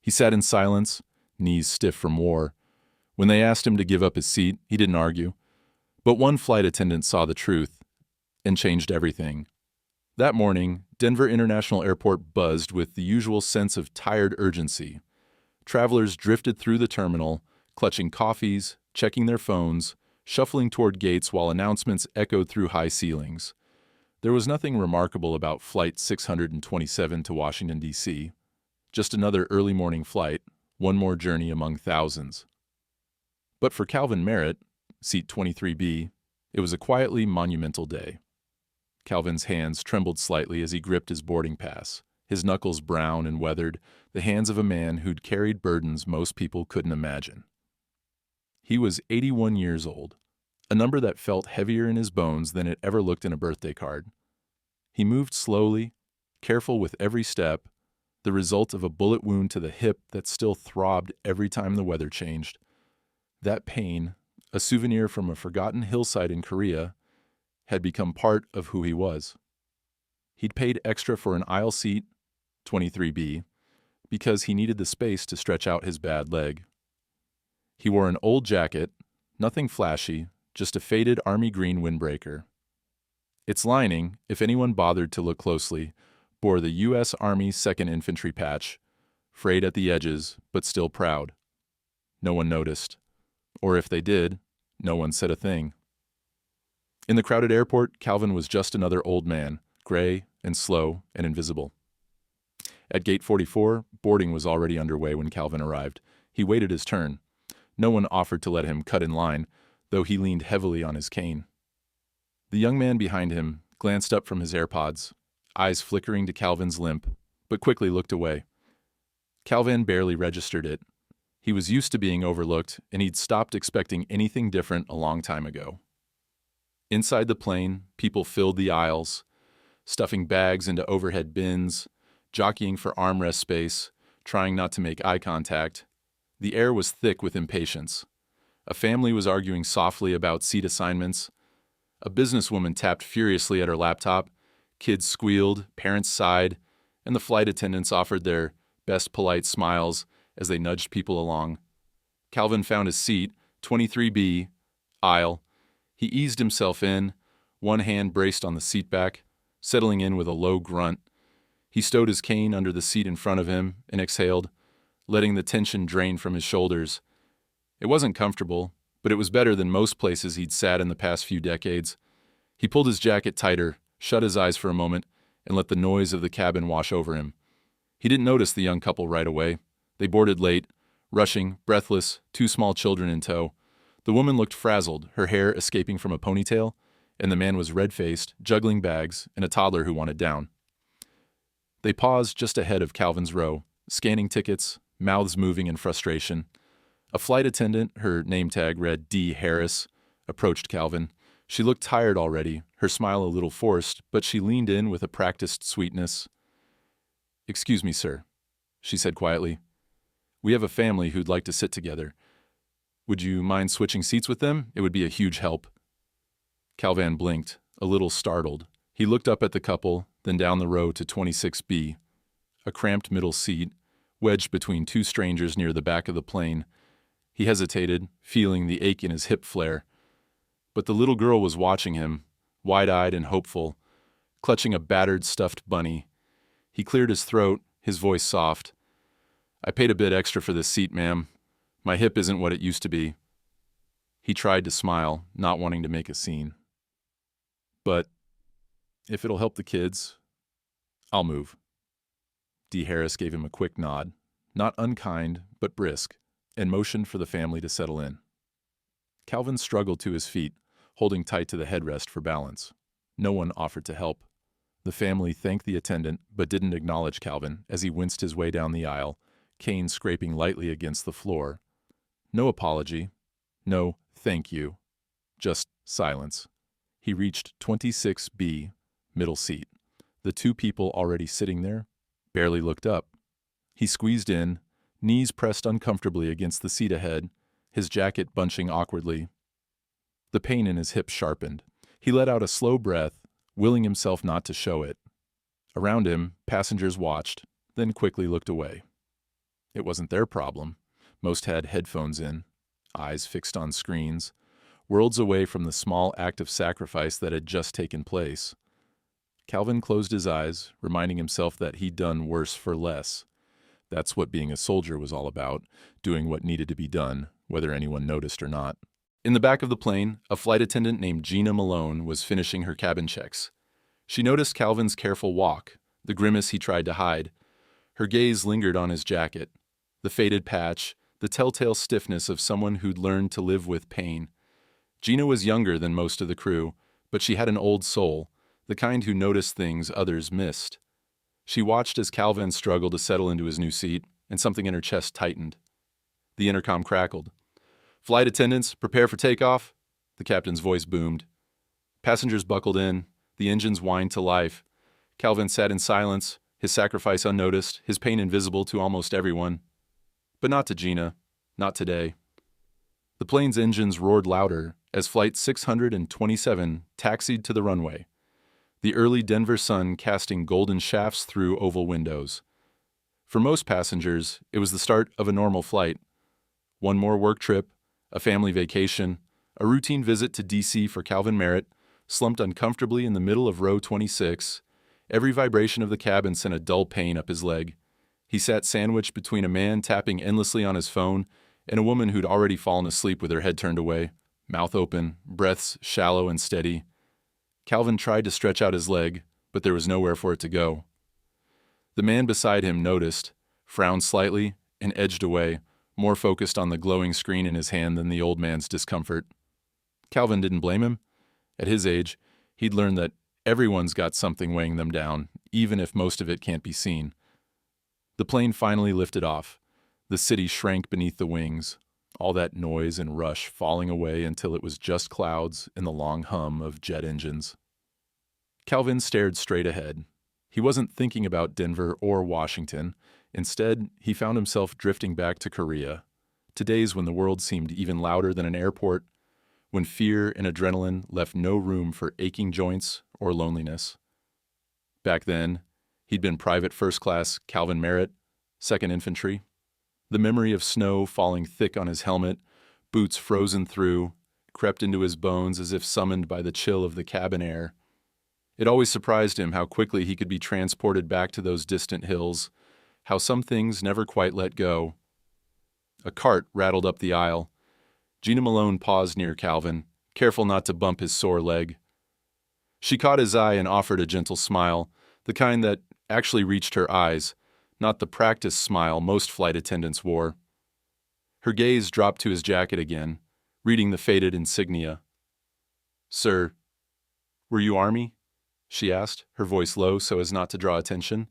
He sat in silence, knees stiff from war. When they asked him to give up his seat, he didn't argue. But one flight attendant saw the truth and changed everything. That morning, Denver International Airport buzzed with the usual sense of tired urgency. Travelers drifted through the terminal, clutching coffees, checking their phones, shuffling toward gates while announcements echoed through high ceilings. There was nothing remarkable about Flight 627 to Washington, D.C. Just another early morning flight, one more journey among thousands. But for Calvin Merritt, seat 23B, it was a quietly monumental day. Calvin's hands trembled slightly as he gripped his boarding pass, his knuckles brown and weathered, the hands of a man who'd carried burdens most people couldn't imagine. He was 81 years old, a number that felt heavier in his bones than it ever looked in a birthday card. He moved slowly, careful with every step, the result of a bullet wound to the hip that still throbbed every time the weather changed. That pain, a souvenir from a forgotten hillside in Korea, had become part of who he was. He'd paid extra for an aisle seat, 23B, because he needed the space to stretch out his bad leg. He wore an old jacket, nothing flashy, just a faded army green windbreaker. Its lining, if anyone bothered to look closely, bore the U.S. Army 2nd Infantry patch, frayed at the edges, but still proud. No one noticed. Or if they did, no one said a thing. In the crowded airport, Calvin was just another old man, gray and slow and invisible. At gate 44, boarding was already underway when Calvin arrived. He waited his turn. No one offered to let him cut in line, though he leaned heavily on his cane. The young man behind him glanced up from his AirPods, eyes flickering to Calvin's limp, but quickly looked away. Calvin barely registered it. He was used to being overlooked, and he'd stopped expecting anything different a long time ago. Inside the plane, people filled the aisles, stuffing bags into overhead bins, jockeying for armrest space, trying not to make eye contact. The air was thick with impatience. A family was arguing softly about seat assignments. A businesswoman tapped furiously at her laptop. Kids squealed, parents sighed, and the flight attendants offered their best polite smiles as they nudged people along. Calvin found his seat, 23B, aisle. He eased himself in, one hand braced on the seat back, settling in with a low grunt. He stowed his cane under the seat in front of him and exhaled, letting the tension drain from his shoulders. It wasn't comfortable, but it was better than most places he'd sat in the past few decades. He pulled his jacket tighter, shut his eyes for a moment, and let the noise of the cabin wash over him. He didn't notice the young couple right away. They boarded late, rushing, breathless, 2 small children in tow. The woman looked frazzled, her hair escaping from a ponytail, and the man was red-faced, juggling bags, and a toddler who wanted down. They paused just ahead of Calvin's row, scanning tickets, mouths moving in frustration. A flight attendant, her name tag read D. Harris, approached Calvin. She looked tired already, her smile a little forced, but she leaned in with a practiced sweetness. "Excuse me, sir," she said quietly. "We have a family who'd like to sit together. Would you mind switching seats with them? It would be a huge help." Calvin blinked, a little startled. He looked up at the couple, then down the row to 26B, a cramped middle seat, wedged between 2 strangers near the back of the plane. He hesitated, feeling the ache in his hip flare. But the little girl was watching him, wide-eyed and hopeful, clutching a battered stuffed bunny. He cleared his throat, his voice soft. "I paid a bit extra for this seat, ma'am. My hip isn't what it used to be." He tried to smile, not wanting to make a scene. "But if it'll help the kids, I'll move." D. Harris gave him a quick nod, not unkind, but brisk, and motioned for the family to settle in. Calvin struggled to his feet, holding tight to the headrest for balance. No one offered to help. The family thanked the attendant, but didn't acknowledge Calvin as he winced his way down the aisle, cane scraping lightly against the floor. No apology. No thank you. Just silence. He reached 26B, middle seat. The 2 people already sitting there barely looked up. He squeezed in, knees pressed uncomfortably against the seat ahead, his jacket bunching awkwardly. The pain in his hip sharpened. He let out a slow breath, willing himself not to show it. Around him, passengers watched, then quickly looked away. It wasn't their problem. Most had headphones in, eyes fixed on screens, worlds away from the small act of sacrifice that had just taken place. Calvin closed his eyes, reminding himself that he'd done worse for less. That's what being a soldier was all about, doing what needed to be done, whether anyone noticed or not. In the back of the plane, a flight attendant named Gina Malone was finishing her cabin checks. She noticed Calvin's careful walk, the grimace he tried to hide. Her gaze lingered on his jacket, the faded patch, the telltale stiffness of someone who'd learned to live with pain. Gina was younger than most of the crew, but she had an old soul, the kind who noticed things others missed. She watched as Calvin struggled to settle into his new seat, and something in her chest tightened. The intercom crackled. "Flight attendants, prepare for takeoff," the captain's voice boomed. Passengers buckled in, the engines whined to life. Calvin sat in silence, his sacrifice unnoticed, his pain invisible to almost everyone. But not to Gina, not today. The plane's engines roared louder as Flight 627 taxied to the runway, the early Denver sun casting golden shafts through oval windows. For most passengers, it was the start of a normal flight. One more work trip, a family vacation, a routine visit to D.C. for Calvin Merritt, slumped uncomfortably in the middle of row 26. Every vibration of the cabin sent a dull pain up his leg. He sat sandwiched between a man tapping endlessly on his phone and a woman who'd already fallen asleep with her head turned away, mouth open, breaths shallow and steady. Calvin tried to stretch out his leg, but there was nowhere for it to go. The man beside him noticed, frowned slightly, and edged away, more focused on the glowing screen in his hand than the old man's discomfort. Calvin didn't blame him. At his age, he'd learned that everyone's got something weighing them down, even if most of it can't be seen. The plane finally lifted off. The city shrank beneath the wings, all that noise and rush falling away until it was just clouds and the long hum of jet engines. Calvin stared straight ahead. He wasn't thinking about Denver or Washington. Instead, he found himself drifting back to Korea, to days when the world seemed even louder than an airport, when fear and adrenaline left no room for aching joints or loneliness. Back then, he'd been Private First Class Calvin Merritt, 2nd Infantry. The memory of snow falling thick on his helmet, boots frozen through, crept into his bones as if summoned by the chill of the cabin air. It always surprised him how quickly he could be transported back to those distant hills, how some things never quite let go. A cart rattled up the aisle. Gina Malone paused near Calvin, careful not to bump his sore leg. She caught his eye and offered a gentle smile, the kind that actually reached her eyes, not the practiced smile most flight attendants wore. Her gaze dropped to his jacket again, reading the faded insignia. "Sir, were you Army?" she asked, her voice low so as not to draw attention.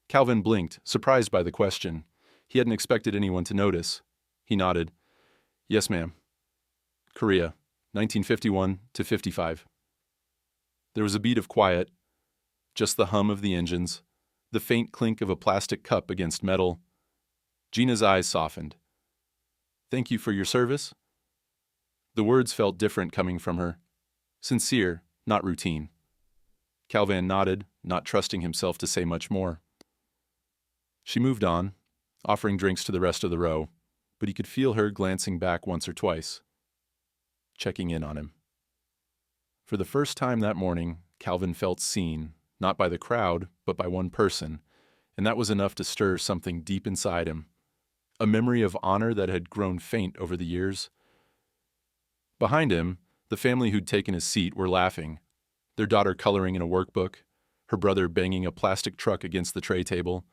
Calvin blinked, surprised by the question. He hadn't expected anyone to notice. He nodded. "Yes, ma'am. Korea, 1951 to 55. There was a beat of quiet, just the hum of the engines, the faint clink of a plastic cup against metal. Gina's eyes softened. "Thank you for your service?" The words felt different coming from her. Sincere, not routine. Calvin nodded, not trusting himself to say much more. She moved on, offering drinks to the rest of the row, but he could feel her glancing back once or twice, checking in on him. For the first time that morning, Calvin felt seen, not by the crowd, but by one person, and that was enough to stir something deep inside him, a memory of honor that had grown faint over the years. Behind him, the family who'd taken his seat were laughing, their daughter coloring in a workbook, her brother banging a plastic truck against the tray table.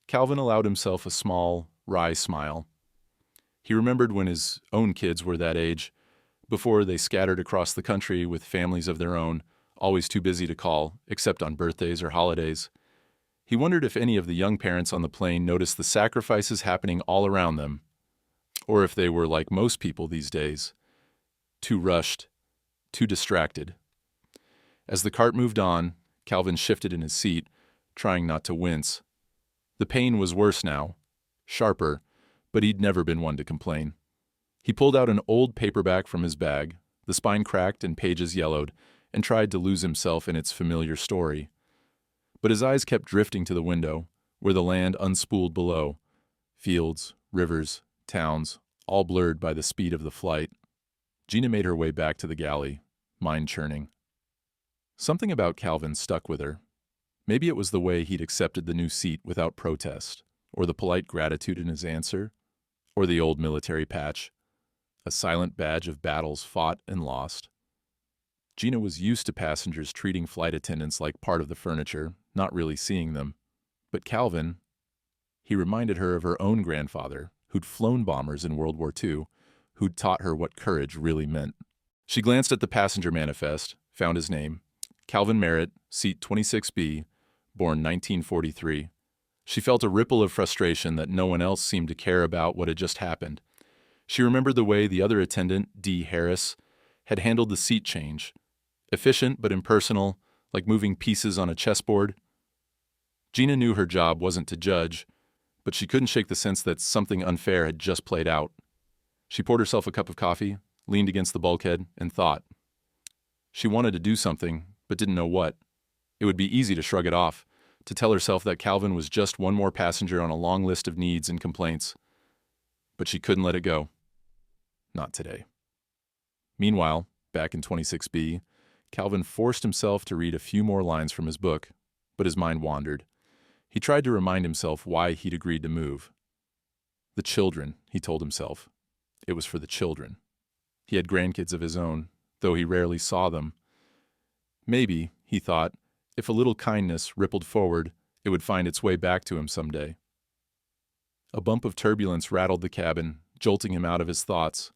Calvin allowed himself a small, wry smile. He remembered when his own kids were that age, before they scattered across the country with families of their own, always too busy to call, except on birthdays or holidays. He wondered if any of the young parents on the plane noticed the sacrifices happening all around them, or if they were like most people these days, too rushed, too distracted. As the cart moved on, Calvin shifted in his seat, trying not to wince. The pain was worse now, sharper, but he'd never been one to complain. He pulled out an old paperback from his bag, the spine cracked and pages yellowed, and tried to lose himself in its familiar story. But his eyes kept drifting to the window, where the land unspooled below, Fields, rivers, towns, all blurred by the speed of the flight. Gina made her way back to the galley, mind churning. Something about Calvin stuck with her. Maybe it was the way he'd accepted the new seat without protest, or the polite gratitude in his answer, or the old military patch, a silent badge of battles fought and lost. Gina was used to passengers treating flight attendants like part of the furniture, not really seeing them. But Calvin, he reminded her of her own grandfather, who'd flown bombers in World War II, who'd taught her what courage really meant. She glanced at the passenger manifest, found his name, Calvin Merritt, seat 26B, born 1943. She felt a ripple of frustration that no one else seemed to care about what had just happened. She remembered the way the other attendant, D. Harris, had handled the seat change. Efficient but impersonal, like moving pieces on a chessboard. Gina knew her job wasn't to judge, but she couldn't shake the sense that something unfair had just played out. She poured herself a cup of coffee, leaned against the bulkhead, and thought. She wanted to do something, but didn't know what. It would be easy to shrug it off, to tell herself that Calvin was just one more passenger on a long list of needs and complaints. But she couldn't let it go. Not today. Meanwhile, back in 26B, Calvin forced himself to read a few more lines from his book, but his mind wandered. He tried to remind himself why he'd agreed to move. The children, he told himself. It was for the children. He had grandkids of his own, though he rarely saw them. Maybe, he thought, if a little kindness rippled forward, it would find its way back to him someday. A bump of turbulence rattled the cabin, jolting him out of his thoughts.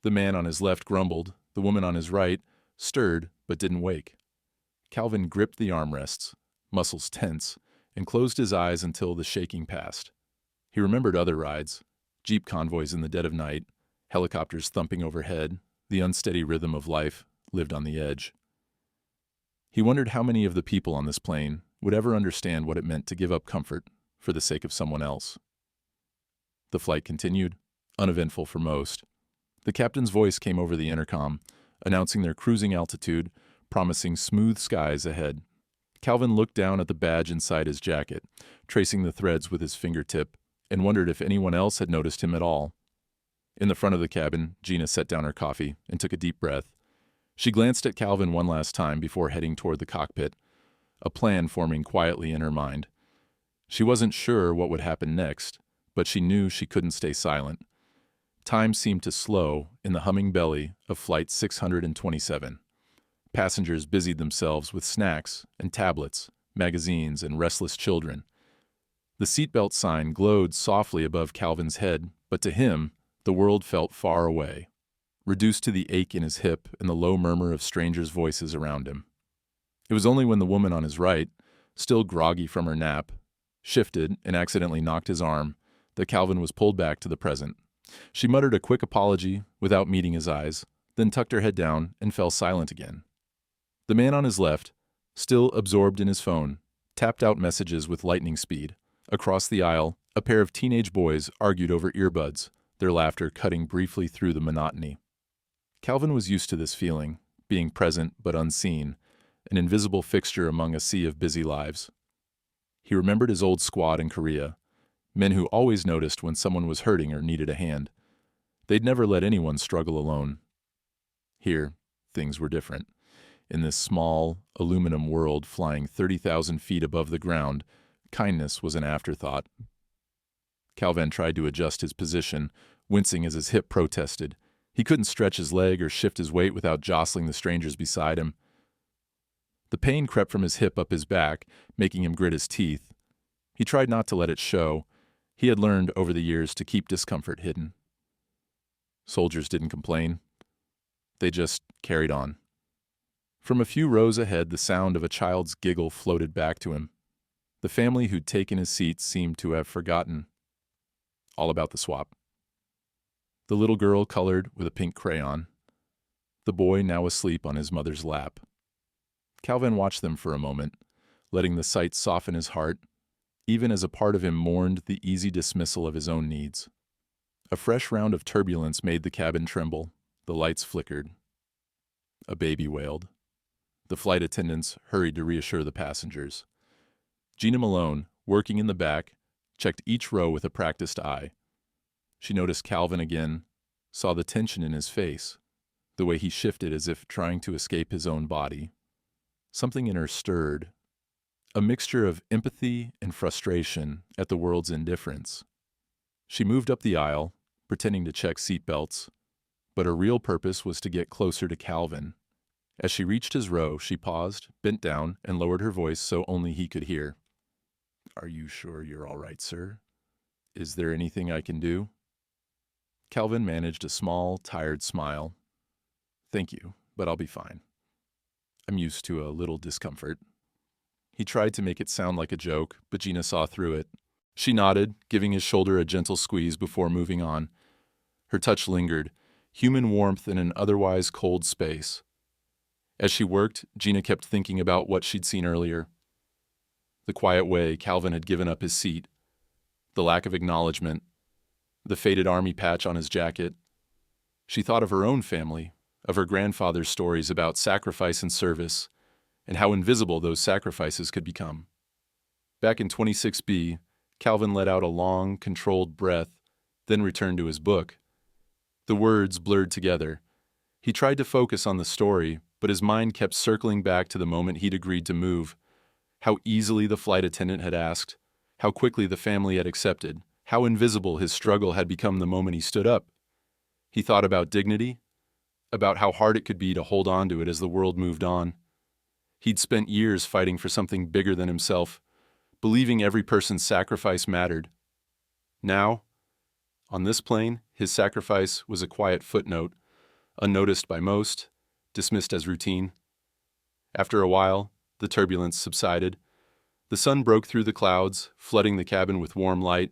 The man on his left grumbled, the woman on his right stirred but didn't wake. Calvin gripped the armrests, muscles tense, and closed his eyes until the shaking passed. He remembered other rides, jeep convoys in the dead of night, helicopters thumping overhead, the unsteady rhythm of life lived on the edge. He wondered how many of the people on this plane would ever understand what it meant to give up comfort for the sake of someone else. The flight continued, uneventful for most. The captain's voice came over the intercom, announcing their cruising altitude, promising smooth skies ahead. Calvin looked down at the badge inside his jacket, tracing the threads with his fingertip, and wondered if anyone else had noticed him at all. In the front of the cabin, Gina set down her coffee and took a deep breath. She glanced at Calvin one last time before heading toward the cockpit, a plan forming quietly in her mind. She wasn't sure what would happen next, but she knew she couldn't stay silent. Time seemed to slow in the humming belly of Flight 627. Passengers busied themselves with snacks and tablets, magazines, and restless children. The seatbelt sign glowed softly above Calvin's head, but to him, the world felt far away, reduced to the ache in his hip and the low murmur of strangers' voices around him. It was only when the woman on his right, still groggy from her nap, shifted and accidentally knocked his arm, that Calvin was pulled back to the present. She muttered a quick apology without meeting his eyes, then tucked her head down and fell silent again. The man on his left, still absorbed in his phone, tapped out messages with lightning speed. Across the aisle, a pair of teenage boys argued over earbuds, their laughter cutting briefly through the monotony. Calvin was used to this feeling, being present but unseen, an invisible fixture among a sea of busy lives. He remembered his old squad in Korea, men who always noticed when someone was hurting or needed a hand. They'd never let anyone struggle alone. Here, things were different. In this small, aluminum world flying 30,000 feet above the ground, kindness was an afterthought. Calvin tried to adjust his position, wincing as his hip protested. He couldn't stretch his leg or shift his weight without jostling the strangers beside him. The pain crept from his hip up his back, making him grit his teeth. He tried not to let it show. He had learned over the years to keep discomfort hidden. Soldiers didn't complain. They just carried on. From a few rows ahead, the sound of a child's giggle floated back to him. The family who'd taken his seat seemed to have forgotten all about the swap. The little girl colored with a pink crayon. The boy now asleep on his mother's lap. Calvin watched them for a moment, letting the sight soften his heart, even as a part of him mourned the easy dismissal of his own needs. A fresh round of turbulence made the cabin tremble. The lights flickered. A baby wailed. The flight attendants hurried to reassure the passengers. Gina Malone, working in the back, checked each row with a practiced eye. She noticed Calvin again, saw the tension in his face, the way he shifted as if trying to escape his own body. Something in her stirred, a mixture of empathy and frustration at the world's indifference. She moved up the aisle, pretending to check seatbelts, but her real purpose was to get closer to Calvin. As she reached his row, she paused, bent down, and lowered her voice so only he could hear. "Are you sure you're all right, sir? Is there anything I can do?" Calvin managed a small, tired smile. "Thank you, but I'll be fine. I'm used to a little discomfort." He tried to make it sound like a joke, but Gina saw through it. She nodded, giving his shoulder a gentle squeeze before moving on. Her touch lingered, human warmth in an otherwise cold space. As she worked, Gina kept thinking about what she'd seen earlier. The quiet way Calvin had given up his seat, the lack of acknowledgement, the faded army patch on his jacket. She thought of her own family, of her grandfather's stories about sacrifice and service, and how invisible those sacrifices could become. Back in 26B, Calvin let out a long, controlled breath, then returned to his book. The words blurred together. He tried to focus on the story, but his mind kept circling back to the moment he'd agreed to move. How easily the flight attendant had asked, how quickly the family had accepted, how invisible his struggle had become the moment he stood up. He thought about dignity, about how hard it could be to hold on to it as the world moved on. He'd spent years fighting for something bigger than himself, believing every person's sacrifice mattered. Now, on this plane, his sacrifice was a quiet footnote, unnoticed by most, dismissed as routine. After a while, the turbulence subsided. The sun broke through the clouds, flooding the cabin with warm light.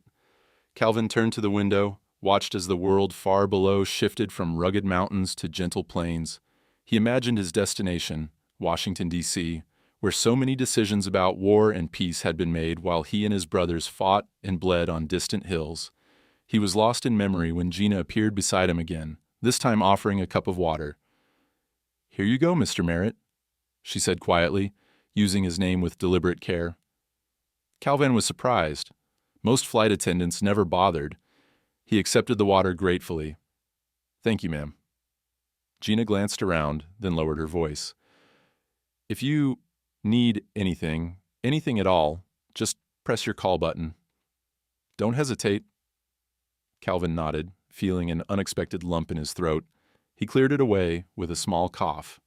Calvin turned to the window, watched as the world far below shifted from rugged mountains to gentle plains. He imagined his destination, Washington, D.C., where so many decisions about war and peace had been made while he and his brothers fought and bled on distant hills. He was lost in memory when Gina appeared beside him again, this time offering a cup of water. "Here you go, Mr. Merritt," she said quietly, using his name with deliberate care. Calvin was surprised. Most flight attendants never bothered. He accepted the water gratefully. "Thank you, ma'am." Gina glanced around, then lowered her voice. "If you need anything at all, just press your call button. Don't hesitate." Calvin nodded, feeling an unexpected lump in his throat. He cleared it away with a small cough.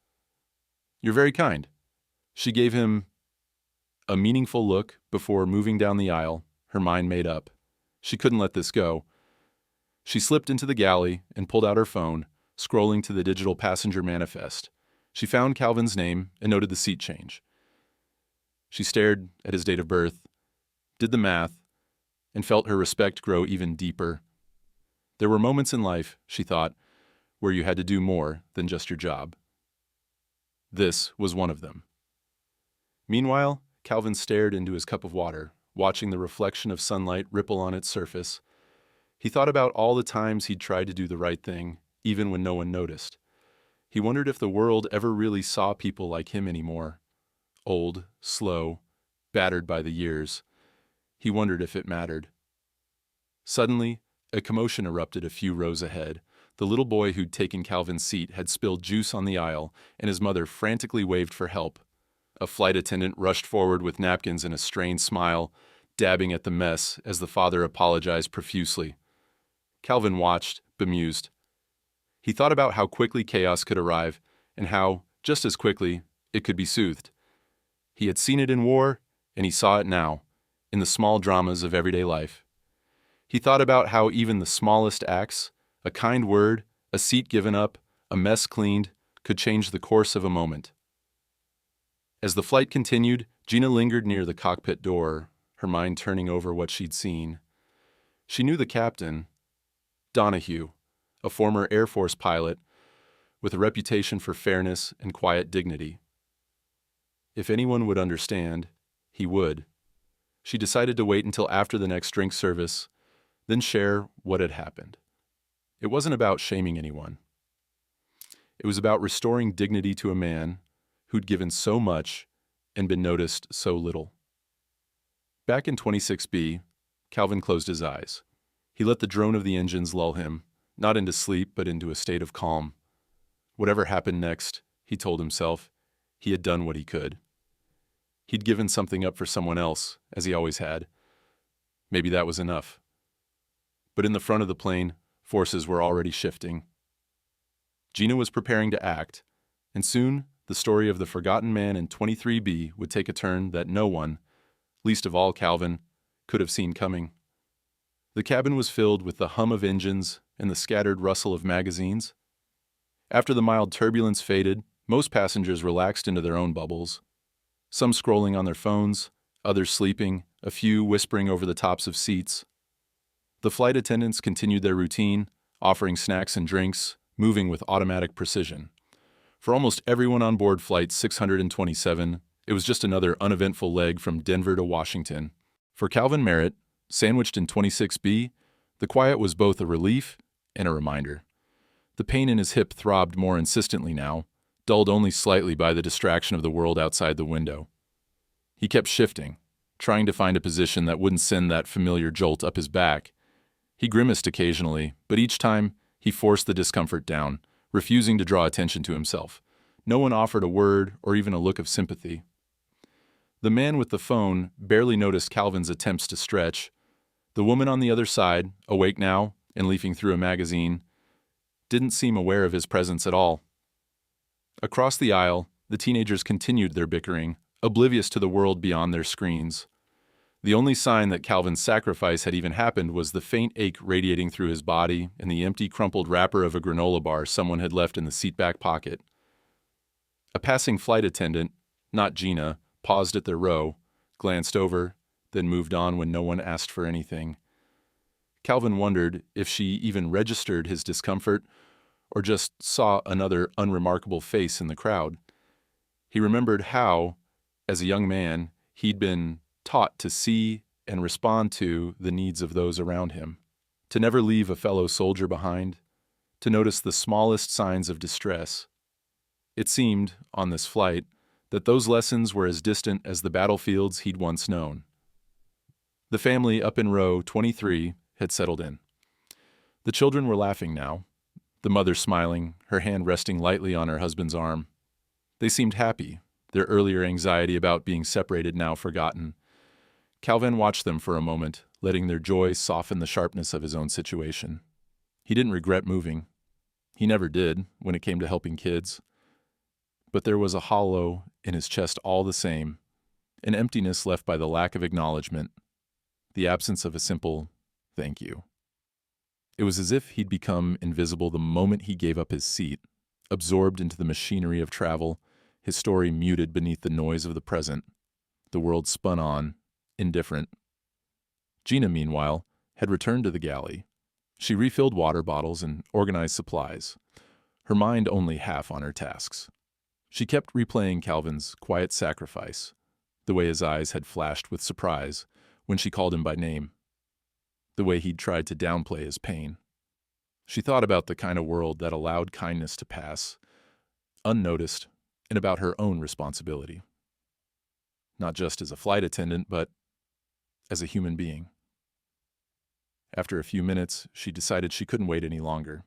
"You're very kind." She gave him a meaningful look before moving down the aisle, her mind made up. She couldn't let this go. She slipped into the galley and pulled out her phone, scrolling to the digital passenger manifest. She found Calvin's name and noted the seat change. She stared at his date of birth, did the math, and felt her respect grow even deeper. There were moments in life, she thought, where you had to do more than just your job. This was one of them. Meanwhile, Calvin stared into his cup of water, watching the reflection of sunlight ripple on its surface. He thought about all the times he'd tried to do the right thing, even when no one noticed. He wondered if the world ever really saw people like him anymore. Old, slow, battered by the years. He wondered if it mattered. Suddenly, a commotion erupted a few rows ahead. The little boy who'd taken Calvin's seat had spilled juice on the aisle, and his mother frantically waved for help. A flight attendant rushed forward with napkins and a strained smile, dabbing at the mess as the father apologized profusely. Calvin watched, bemused. He thought about how quickly chaos could arrive, and how, just as quickly, it could be soothed. He had seen it in war, and he saw it now, in the small dramas of everyday life. He thought about how even the smallest acts, a kind word, a seat given up, a mess cleaned, could change the course of a moment. As the flight continued, Gina lingered near the cockpit door, her mind turning over what she'd seen. She knew the captain, Donahue, a former Air Force pilot with a reputation for fairness and quiet dignity. If anyone would understand, he would. She decided to wait until after the next drink service, then share what had happened. It wasn't about shaming anyone. It was about restoring dignity to a man who'd given so much and been noticed so little. Back in 26B, Calvin closed his eyes. He let the drone of the engines lull him, not into sleep but into a state of calm. Whatever happened next, he told himself, he had done what he could. He'd given something up for someone else, as he always had. Maybe that was enough. But in the front of the plane, forces were already shifting. Gina was preparing to act, and soon the story of the forgotten man in 23B would take a turn that no one, least of all Calvin, could have seen coming. The cabin was filled with the hum of engines and the scattered rustle of magazines. After the mild turbulence faded, most passengers relaxed into their own bubbles, some scrolling on their phones, others sleeping, a few whispering over the tops of seats. The flight attendants continued their routine, offering snacks and drinks, moving with automatic precision. For almost everyone on board Flight 627, it was just another uneventful leg from Denver to Washington. For Calvin Merritt, sandwiched in 26B, the quiet was both a relief and a reminder. The pain in his hip throbbed more insistently now, dulled only slightly by the distraction of the world outside the window. He kept shifting, trying to find a position that wouldn't send that familiar jolt up his back. He grimaced occasionally, but each time he forced the discomfort down, refusing to draw attention to himself. No one offered a word or even a look of sympathy. The man with the phone barely noticed Calvin's attempts to stretch. The woman on the other side, awake now and leafing through a magazine, didn't seem aware of his presence at all. Across the aisle, the teenagers continued their bickering, oblivious to the world beyond their screens. The only sign that Calvin's sacrifice had even happened was the faint ache radiating through his body and the empty, crumpled wrapper of a granola bar someone had left in the seatback pocket. A passing flight attendant, not Gina, paused at their row, glanced over, then moved on when no one asked for anything. Calvin wondered if she even registered his discomfort or just saw another unremarkable face in the crowd. He remembered how, as a young man, he'd been taught to see and respond to the needs of those around him, to never leave a fellow soldier behind, to notice the smallest signs of distress. It seemed, on this flight, that those lessons were as distant as the battlefields he'd once known. The family up in row 23 had settled in. The children were laughing now, the mother smiling, her hand resting lightly on her husband's arm. They seemed happy, their earlier anxiety about being separated now forgotten. Calvin watched them for a moment, letting their joy soften the sharpness of his own situation. He didn't regret moving. He never did when it came to helping kids. But there was a hollow in his chest all the same, an emptiness left by the lack of acknowledgement, the absence of a simple thank you. It was as if he'd become invisible the moment he gave up his seat, absorbed into the machinery of travel, his story muted beneath the noise of the present. The world spun on, indifferent. Gina, meanwhile, had returned to the galley. She refilled water bottles and organized supplies, her mind only half on her tasks. She kept replaying Calvin's quiet sacrifice, the way his eyes had flashed with surprise when she called him by name, the way he'd tried to downplay his pain. She thought about the kind of world that allowed kindness to pass, unnoticed, and about her own responsibility. Not just as a flight attendant, but as a human being. After a few minutes, she decided she couldn't wait any longer.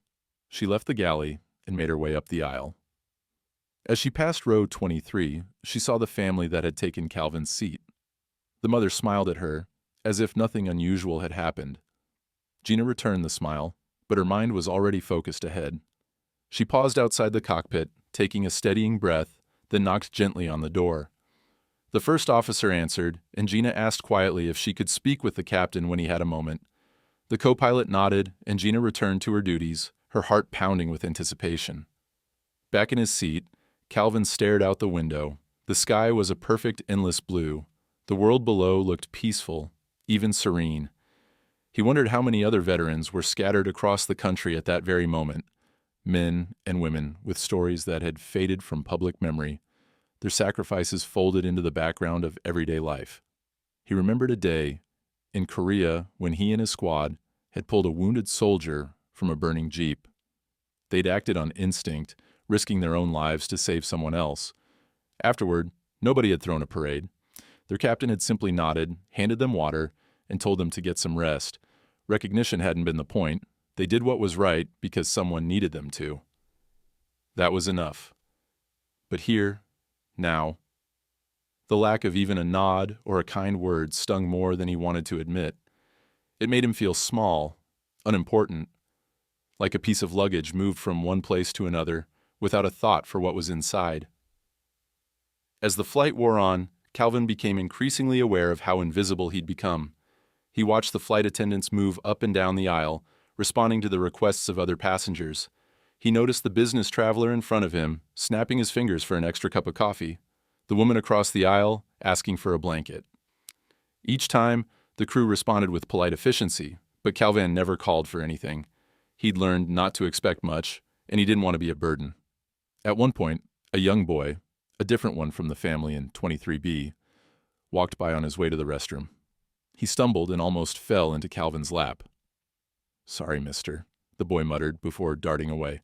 She left the galley and made her way up the aisle. As she passed row 23, she saw the family that had taken Calvin's seat. The mother smiled at her, as if nothing unusual had happened. Gina returned the smile, but her mind was already focused ahead. She paused outside the cockpit, taking a steadying breath, then knocked gently on the door. The first officer answered, and Gina asked quietly if she could speak with the captain when he had a moment. The co-pilot nodded, and Gina returned to her duties, her heart pounding with anticipation. Back in his seat, Calvin stared out the window. The sky was a perfect, endless blue. The world below looked peaceful, even serene. He wondered how many other veterans were scattered across the country at that very moment, men and women with stories that had faded from public memory, their sacrifices folded into the background of everyday life. He remembered a day in Korea when he and his squad had pulled a wounded soldier from a burning jeep. They'd acted on instinct, risking their own lives to save someone else. Afterward, nobody had thrown a parade. Their captain had simply nodded, handed them water, and told them to get some rest. Recognition hadn't been the point. They did what was right because someone needed them to. That was enough. But here, now, the lack of even a nod or a kind word stung more than he wanted to admit. It made him feel small, unimportant, like a piece of luggage moved from one place to another without a thought for what was inside. As the flight wore on, Calvin became increasingly aware of how invisible he'd become. He watched the flight attendants move up and down the aisle, responding to the requests of other passengers. He noticed the business traveler in front of him, snapping his fingers for an extra cup of coffee, the woman across the aisle asking for a blanket. Each time, the crew responded with polite efficiency, but Calvin never called for anything. He'd learned not to expect much, and he didn't want to be a burden. At one point, a young boy, a different one from the family in 23B, walked by on his way to the restroom. He stumbled and almost fell into Calvin's lap. "Sorry, mister," the boy muttered before darting away.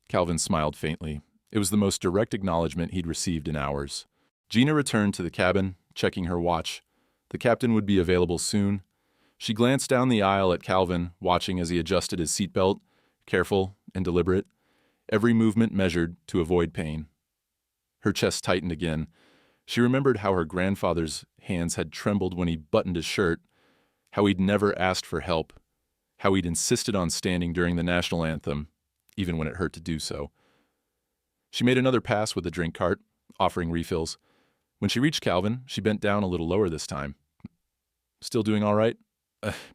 Calvin smiled faintly. It was the most direct acknowledgement he'd received in hours. Gina returned to the cabin, checking her watch. The captain would be available soon. She glanced down the aisle at Calvin, watching as he adjusted his seatbelt, careful and deliberate, every movement measured to avoid pain. Her chest tightened again. She remembered how her grandfather's hands had trembled when he buttoned his shirt, how he'd never asked for help, how he'd insisted on standing during the national anthem, even when it hurt to do so. She made another pass with the drink cart, offering refills. When she reached Calvin, she bent down a little lower this time. "Still doing all right,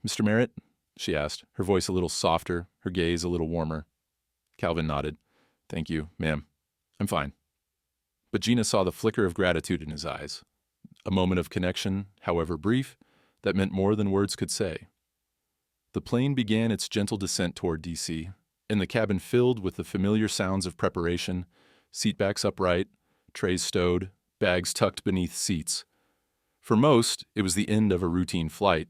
Mr. Merritt?" she asked, her voice a little softer, her gaze a little warmer. Calvin nodded. "Thank you, ma'am. I'm fine." But Gina saw the flicker of gratitude in his eyes, a moment of connection, however brief, that meant more than words could say. The plane began its gentle descent toward D.C., and the cabin filled with the familiar sounds of preparation, seatbacks upright, trays stowed, bags tucked beneath seats. For most, it was the end of a routine flight.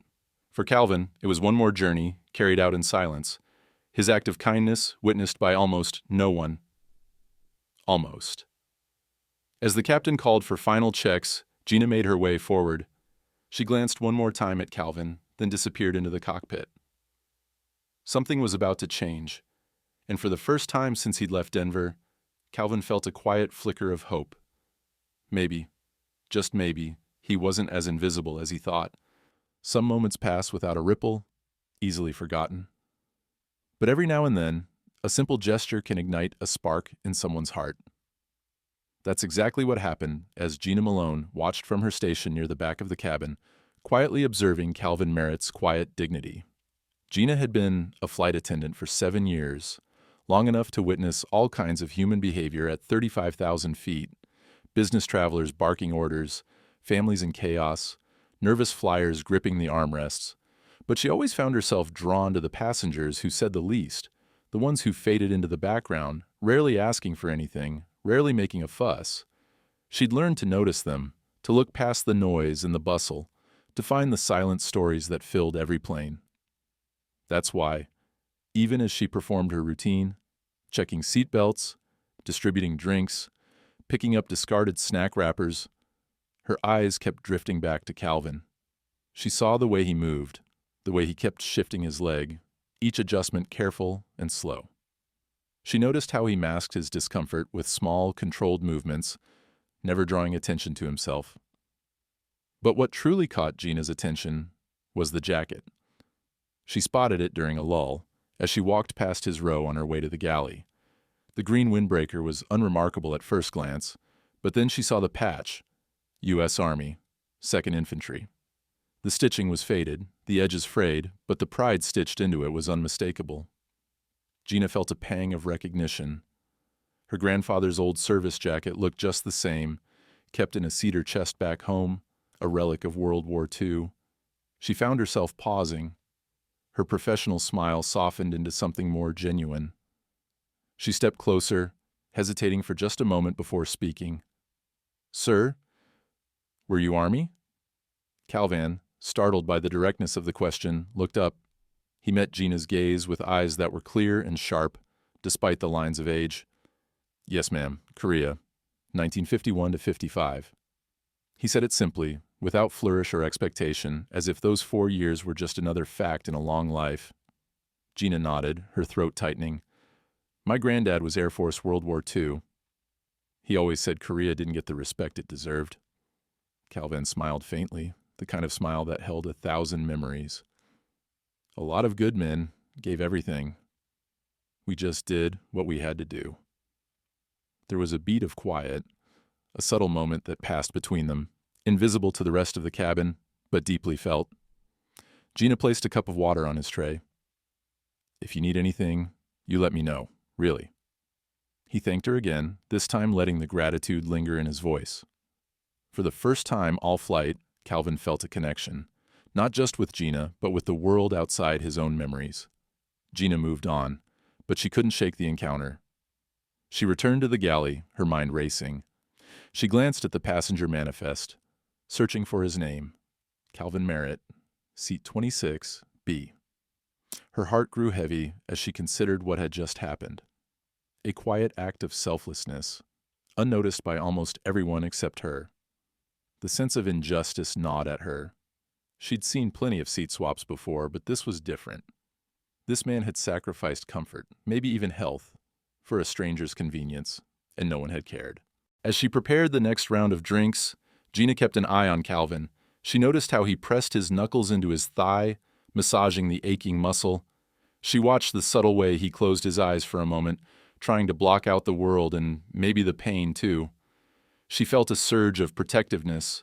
For Calvin, it was one more journey, carried out in silence, his act of kindness witnessed by almost no one. Almost. As the captain called for final checks, Gina made her way forward. She glanced one more time at Calvin, then disappeared into the cockpit. Something was about to change, and for the first time since he'd left Denver, Calvin felt a quiet flicker of hope. Maybe, just maybe, he wasn't as invisible as he thought. Some moments pass without a ripple, easily forgotten. But every now and then, a simple gesture can ignite a spark in someone's heart. That's exactly what happened as Gina Malone watched from her station near the back of the cabin, quietly observing Calvin Merritt's quiet dignity. Gina had been a flight attendant for 7 years, long enough to witness all kinds of human behavior at 35,000 feet, business travelers barking orders, families in chaos, nervous flyers gripping the armrests. But she always found herself drawn to the passengers who said the least, the ones who faded into the background, rarely asking for anything, rarely making a fuss. She'd learned to notice them, to look past the noise and the bustle, to find the silent stories that filled every plane. That's why, even as she performed her routine, checking seatbelts, distributing drinks, picking up discarded snack wrappers, her eyes kept drifting back to Calvin. She saw the way he moved, the way he kept shifting his leg, each adjustment careful and slow. She noticed how he masked his discomfort with small, controlled movements, never drawing attention to himself. But what truly caught Gina's attention was the jacket. She spotted it during a lull, as she walked past his row on her way to the galley. The green windbreaker was unremarkable at first glance, but then she saw the patch, U.S. Army, 2nd Infantry. The stitching was faded, the edges frayed, but the pride stitched into it was unmistakable. Gina felt a pang of recognition. Her grandfather's old service jacket looked just the same, kept in a cedar chest back home, a relic of World War II. She found herself pausing. Her professional smile softened into something more genuine. She stepped closer, hesitating for just a moment before speaking. "Sir, were you Army?" Calvin, startled by the directness of the question, looked up. He met Gina's gaze with eyes that were clear and sharp, despite the lines of age. "Yes, ma'am, Korea, 1951 to 55. He said it simply, without flourish or expectation, as if those 4 years were just another fact in a long life. Gina nodded, her throat tightening. My granddad was Air Force World War II. He always said Korea didn't get the respect it deserved. Calvin smiled faintly, the kind of smile that held 1,000 memories. A lot of good men gave everything. We just did what we had to do. There was a beat of quiet, a subtle moment that passed between them, invisible to the rest of the cabin, but deeply felt. Gina placed a cup of water on his tray. If you need anything, you let me know, really. He thanked her again, this time letting the gratitude linger in his voice. For the first time all flight, Calvin felt a connection, not just with Gina, but with the world outside his own memories. Gina moved on, but she couldn't shake the encounter. She returned to the galley, her mind racing. She glanced at the passenger manifest, searching for his name. Calvin Merritt, seat 26B. Her heart grew heavy as she considered what had just happened. A quiet act of selflessness, unnoticed by almost everyone except her. The sense of injustice gnawed at her. She'd seen plenty of seat swaps before, but this was different. This man had sacrificed comfort, maybe even health, for a stranger's convenience, and no one had cared. As she prepared the next round of drinks, Gina kept an eye on Calvin. She noticed how he pressed his knuckles into his thigh, massaging the aching muscle. She watched the subtle way he closed his eyes for a moment, trying to block out the world and maybe the pain, too. She felt a surge of protectiveness,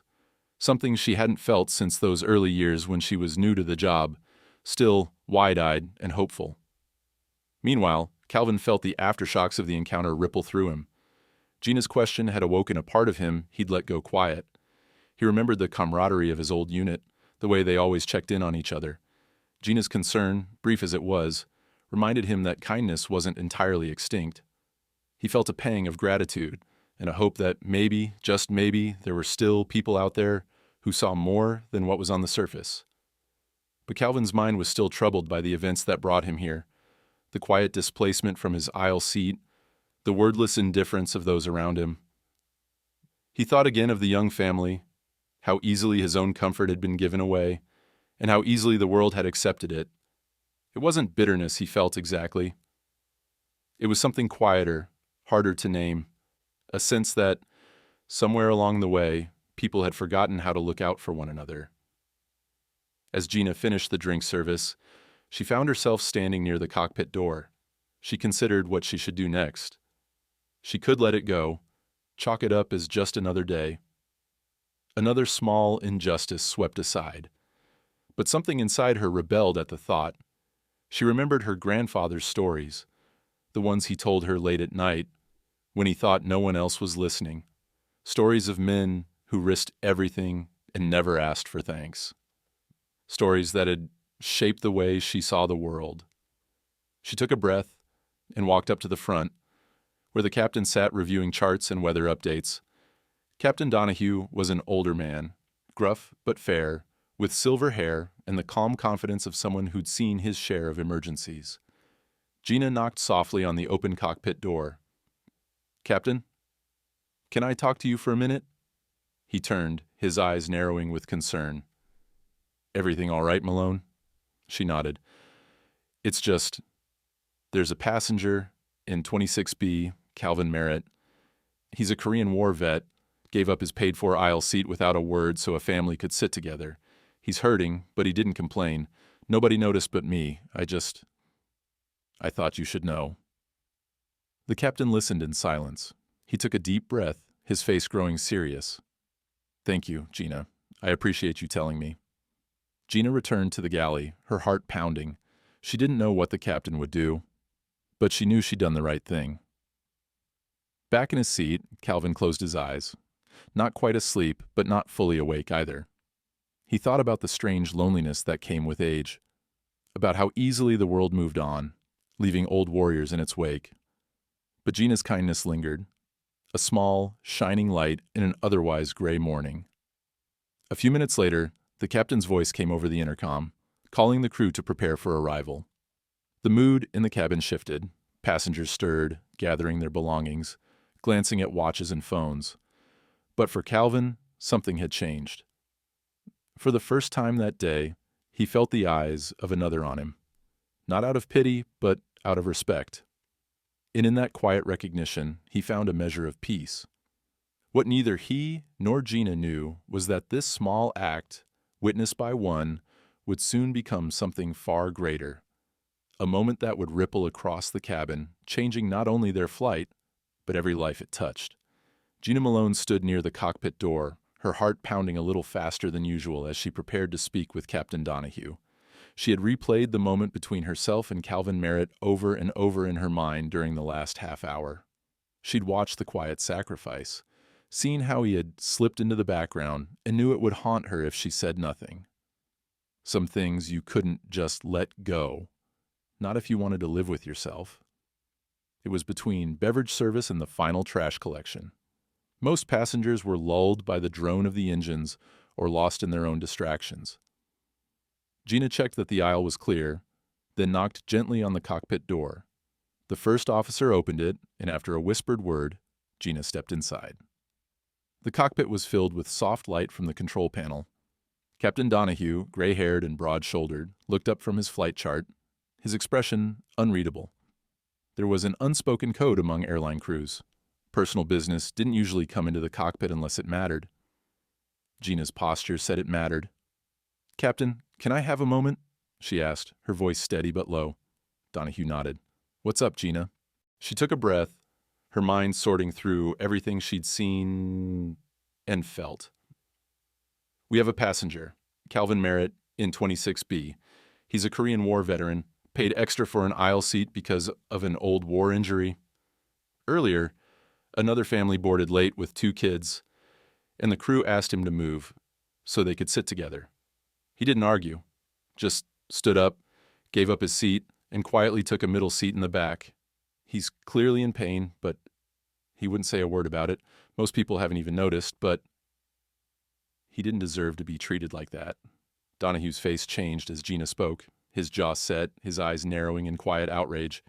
something she hadn't felt since those early years when she was new to the job, still wide-eyed and hopeful. Meanwhile, Calvin felt the aftershocks of the encounter ripple through him. Gina's question had awoken a part of him he'd let go quiet. He remembered the camaraderie of his old unit, the way they always checked in on each other. Gina's concern, brief as it was, reminded him that kindness wasn't entirely extinct. He felt a pang of gratitude and a hope that maybe, just maybe, there were still people out there who saw more than what was on the surface. But Calvin's mind was still troubled by the events that brought him here. The quiet displacement from his aisle seat, the wordless indifference of those around him. He thought again of the young family, how easily his own comfort had been given away, and how easily the world had accepted it. It wasn't bitterness he felt exactly. It was something quieter, harder to name, a sense that, somewhere along the way, people had forgotten how to look out for one another. As Gina finished the drink service, she found herself standing near the cockpit door. She considered what she should do next. She could let it go, chalk it up as just another day. Another small injustice swept aside. But something inside her rebelled at the thought. She remembered her grandfather's stories, the ones he told her late at night, when he thought no one else was listening. Stories of men who risked everything and never asked for thanks. Stories that had shaped the way she saw the world. She took a breath and walked up to the front, where the captain sat reviewing charts and weather updates. Captain Donahue was an older man, gruff but fair, with silver hair and the calm confidence of someone who'd seen his share of emergencies. Gina knocked softly on the open cockpit door. "Captain, can I talk to you for a minute?" He turned, his eyes narrowing with concern. "Everything all right, Malone?" She nodded. "It's just, there's a passenger in 26B, Calvin Merritt. He's a Korean War vet, gave up his paid-for aisle seat without a word so a family could sit together. He's hurting, but he didn't complain. Nobody noticed but me. I thought you should know." The captain listened in silence. He took a deep breath, his face growing serious. "Thank you, Gina. I appreciate you telling me." Gina returned to the galley, her heart pounding. She didn't know what the captain would do, but she knew she'd done the right thing. Back in his seat, Calvin closed his eyes. Not quite asleep, but not fully awake either. He thought about the strange loneliness that came with age, about how easily the world moved on, leaving old warriors in its wake. But Gina's kindness lingered, a small, shining light in an otherwise gray morning. A few minutes later, the captain's voice came over the intercom, calling the crew to prepare for arrival. The mood in the cabin shifted. Passengers stirred, gathering their belongings, glancing at watches and phones. But for Calvin, something had changed. For the first time that day, he felt the eyes of another on him, not out of pity, but out of respect. And in that quiet recognition, he found a measure of peace. What neither he nor Gina knew was that this small act, witnessed by one, would soon become something far greater, a moment that would ripple across the cabin, changing not only their flight, but every life it touched. Gina Malone stood near the cockpit door, her heart pounding a little faster than usual as she prepared to speak with Captain Donahue. She had replayed the moment between herself and Calvin Merritt over and over in her mind during the last half hour. She'd watched the quiet sacrifice, seen how he had slipped into the background, and knew it would haunt her if she said nothing. Some things you couldn't just let go, not if you wanted to live with yourself. It was between beverage service and the final trash collection. Most passengers were lulled by the drone of the engines or lost in their own distractions. Gina checked that the aisle was clear, then knocked gently on the cockpit door. The first officer opened it, and after a whispered word, Gina stepped inside. The cockpit was filled with soft light from the control panel. Captain Donahue, gray-haired and broad-shouldered, looked up from his flight chart, his expression unreadable. There was an unspoken code among airline crews. Personal business didn't usually come into the cockpit unless it mattered. Gina's posture said it mattered. "Captain, can I have a moment?" she asked, her voice steady but low. Donahue nodded. "What's up, Gina?" She took a breath, her mind sorting through everything she'd seen and felt. "We have a passenger, Calvin Merritt, in 26B. He's a Korean War veteran, paid extra for an aisle seat because of an old war injury. Earlier, another family boarded late with 2 kids, and the crew asked him to move so they could sit together. He didn't argue, just stood up, gave up his seat, and quietly took a middle seat in the back. He's clearly in pain, but he wouldn't say a word about it. Most people haven't even noticed, but he didn't deserve to be treated like that." Donahue's face changed as Gina spoke, his jaw set, his eyes narrowing in quiet outrage.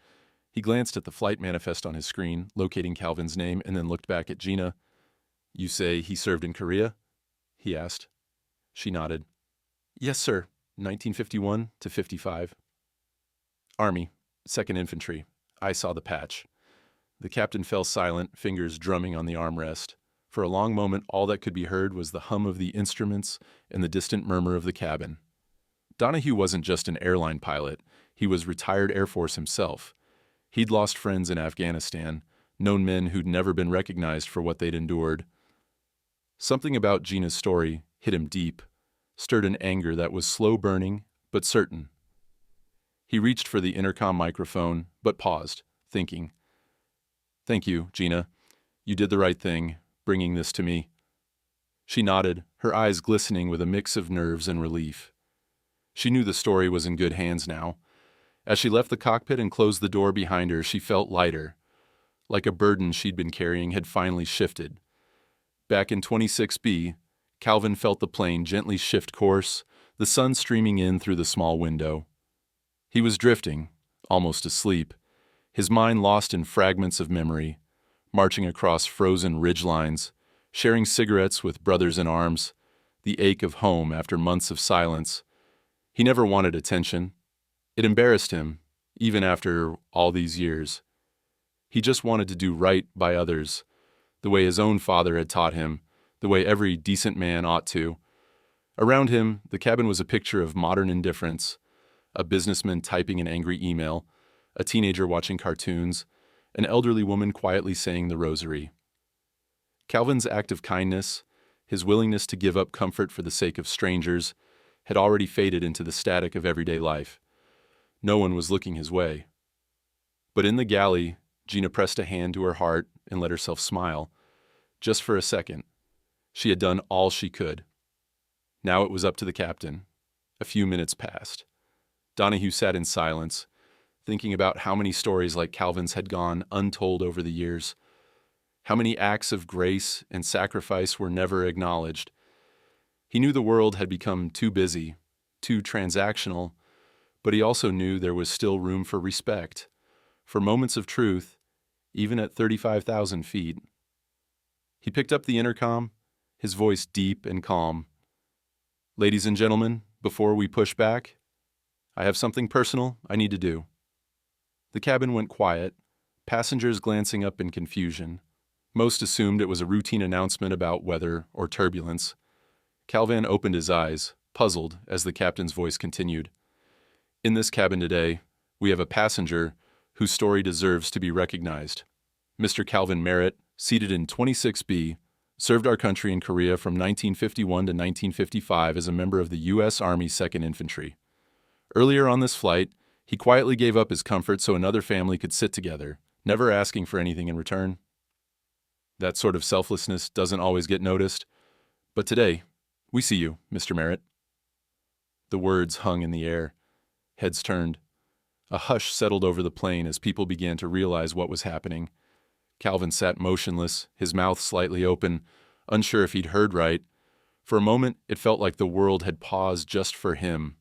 He glanced at the flight manifest on his screen, locating Calvin's name, and then looked back at Gina. "You say he served in Korea?" he asked. She nodded. "Yes, sir. 1951 to 55. Army, 2nd Infantry. I saw the patch." The captain fell silent, fingers drumming on the armrest. For a long moment, all that could be heard was the hum of the instruments and the distant murmur of the cabin. Donahue wasn't just an airline pilot. He was retired Air Force himself. He'd lost friends in Afghanistan, known men who'd never been recognized for what they'd endured. Something about Gina's story hit him deep, stirred an anger that was slow burning, but certain. He reached for the intercom microphone, but paused, thinking. "Thank you, Gina. You did the right thing, bringing this to me." She nodded, her eyes glistening with a mix of nerves and relief. She knew the story was in good hands now. As she left the cockpit and closed the door behind her, she felt lighter, like a burden she'd been carrying had finally shifted. Back in 26B, Calvin felt the plane gently shift course, the sun streaming in through the small window. He was drifting, almost asleep, his mind lost in fragments of memory, marching across frozen ridgelines, sharing cigarettes with brothers in arms, the ache of home after months of silence. He never wanted attention. It embarrassed him, even after all these years. He just wanted to do right by others, the way his own father had taught him, the way every decent man ought to. Around him, the cabin was a picture of modern indifference, a businessman typing an angry email, a teenager watching cartoons, an elderly woman quietly saying the rosary. Calvin's act of kindness, his willingness to give up comfort for the sake of strangers, had already faded into the static of everyday life. No one was looking his way. But in the galley, Gina pressed a hand to her heart and let herself smile. Just for a second. She had done all she could. Now it was up to the captain. A few minutes passed. Donahue sat in silence, thinking about how many stories like Calvin's had gone untold over the years. How many acts of grace and sacrifice were never acknowledged. He knew the world had become too busy, too transactional, but he also knew there was still room for respect, for moments of truth, even at 35,000 feet. He picked up the intercom, his voice deep and calm. Ladies and gentlemen, before we push back, I have something personal I need to do. The cabin went quiet, passengers glancing up in confusion. Most assumed it was a routine announcement about weather or turbulence. Calvin opened his eyes, puzzled, as the captain's voice continued. In this cabin today, we have a passenger whose story deserves to be recognized. Mr. Calvin Merritt, seated in 26B, served our country in Korea from 1951 to 1955 as a member of the U.S. Army 2nd Infantry. Earlier on this flight, he quietly gave up his comfort so another family could sit together, never asking for anything in return. That sort of selflessness doesn't always get noticed, but today, we see you, Mr. Merritt. The words hung in the air. Heads turned. A hush settled over the plane as people began to realize what was happening. Calvin sat motionless, his mouth slightly open, unsure if he'd heard right. For a moment, it felt like the world had paused just for him.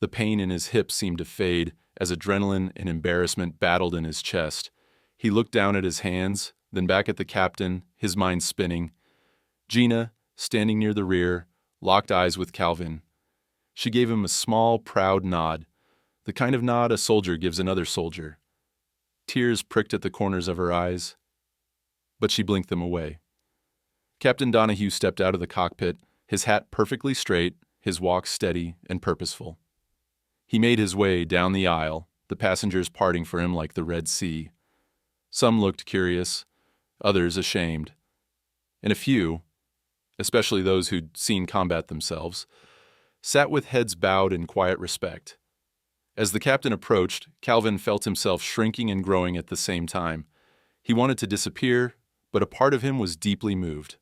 The pain in his hips seemed to fade as adrenaline and embarrassment battled in his chest. He looked down at his hands, then back at the captain, his mind spinning. Gina, standing near the rear, locked eyes with Calvin. She gave him a small, proud nod, the kind of nod a soldier gives another soldier. Tears pricked at the corners of her eyes, but she blinked them away. Captain Donahue stepped out of the cockpit, his hat perfectly straight, his walk steady and purposeful. He made his way down the aisle, the passengers parting for him like the Red Sea. Some looked curious, others ashamed, and a few, especially those who'd seen combat themselves, sat with heads bowed in quiet respect. As the captain approached, Calvin felt himself shrinking and growing at the same time. He wanted to disappear, but a part of him was deeply moved,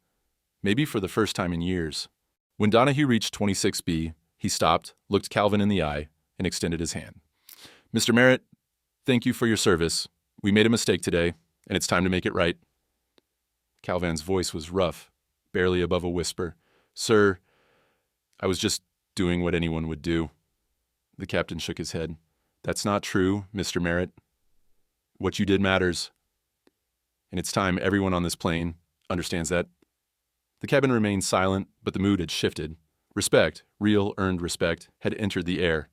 maybe for the first time in years. When Donahue reached 26B, he stopped, looked Calvin in the eye, and extended his hand. Mr. Merritt, thank you for your service. We made a mistake today, and it's time to make it right. Calvin's voice was rough, barely above a whisper. Sir, I was just doing what anyone would do. The captain shook his head. That's not true, Mr. Merritt. What you did matters. And it's time everyone on this plane understands that. The cabin remained silent, but the mood had shifted. Respect, real earned respect, had entered the air.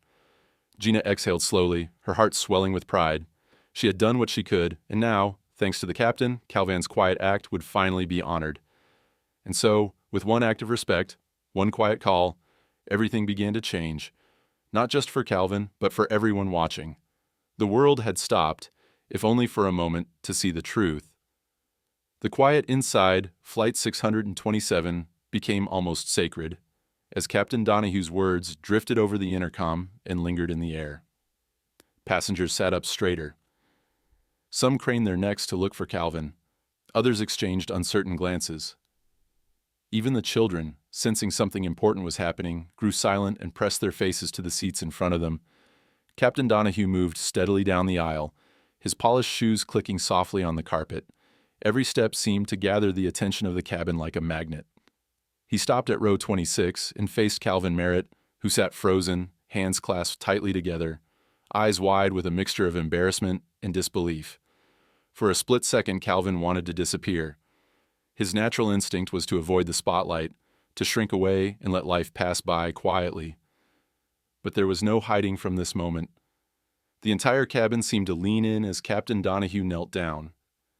Gina exhaled slowly, her heart swelling with pride. She had done what she could, and now, thanks to the captain, Calvin's quiet act would finally be honored. And so, with one act of respect, one quiet call, everything began to change. Not just for Calvin, but for everyone watching. The world had stopped, if only for a moment, to see the truth. The quiet inside Flight 627 became almost sacred, as Captain Donahue's words drifted over the intercom and lingered in the air. Passengers sat up straighter. Some craned their necks to look for Calvin. Others exchanged uncertain glances. Even the children, sensing something important was happening, grew silent and pressed their faces to the seats in front of them. Captain Donahue moved steadily down the aisle, his polished shoes clicking softly on the carpet. Every step seemed to gather the attention of the cabin like a magnet. He stopped at row 26 and faced Calvin Merritt, who sat frozen, hands clasped tightly together, eyes wide with a mixture of embarrassment and disbelief. For a split second, Calvin wanted to disappear. His natural instinct was to avoid the spotlight, to shrink away and let life pass by quietly. But there was no hiding from this moment. The entire cabin seemed to lean in as Captain Donahue knelt down,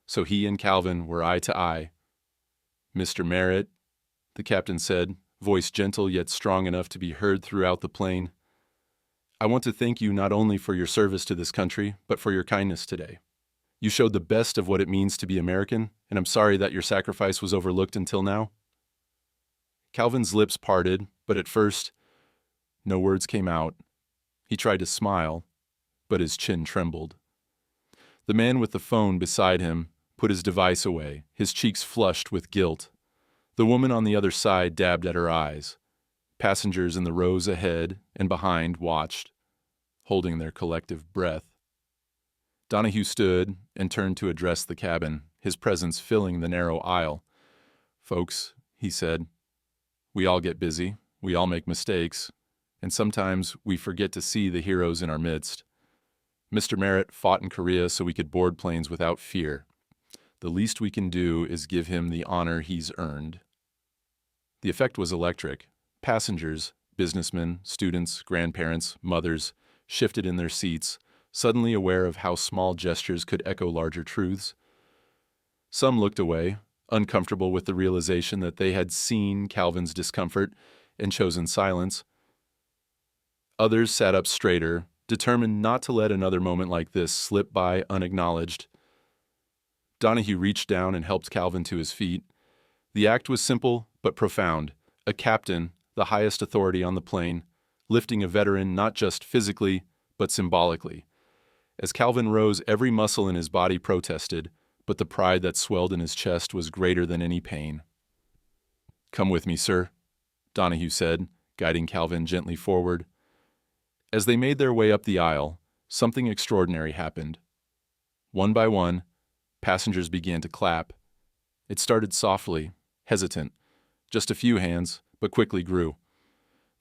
so he and Calvin were eye to eye. Mr. Merritt, the captain said, voice gentle yet strong enough to be heard throughout the plane, I want to thank you not only for your service to this country, but for your kindness today. You showed the best of what it means to be American, and I'm sorry that your sacrifice was overlooked until now. Calvin's lips parted, but at first, no words came out. He tried to smile, but his chin trembled. The man with the phone beside him put his device away, his cheeks flushed with guilt. The woman on the other side dabbed at her eyes. Passengers in the rows ahead and behind watched, holding their collective breath. Donahue stood and turned to address the cabin, his presence filling the narrow aisle. Folks, he said, we all get busy, we all make mistakes, and sometimes we forget to see the heroes in our midst. Mr. Merritt fought in Korea so we could board planes without fear. The least we can do is give him the honor he's earned. The effect was electric. Passengers, businessmen, students, grandparents, mothers, shifted in their seats, suddenly aware of how small gestures could echo larger truths. Some looked away, uncomfortable with the realization that they had seen Calvin's discomfort and chosen silence. Others sat up straighter, determined not to let another moment like this slip by unacknowledged. Donahue reached down and helped Calvin to his feet. The act was simple but profound. A captain, the highest authority on the plane, lifting a veteran not just physically, but symbolically. As Calvin rose, every muscle in his body protested, but the pride that swelled in his chest was greater than any pain. "Come with me, sir," Donahue said, guiding Calvin gently forward. As they made their way up the aisle, something extraordinary happened. One by one, passengers began to clap. It started softly, hesitant, just a few hands, but quickly grew.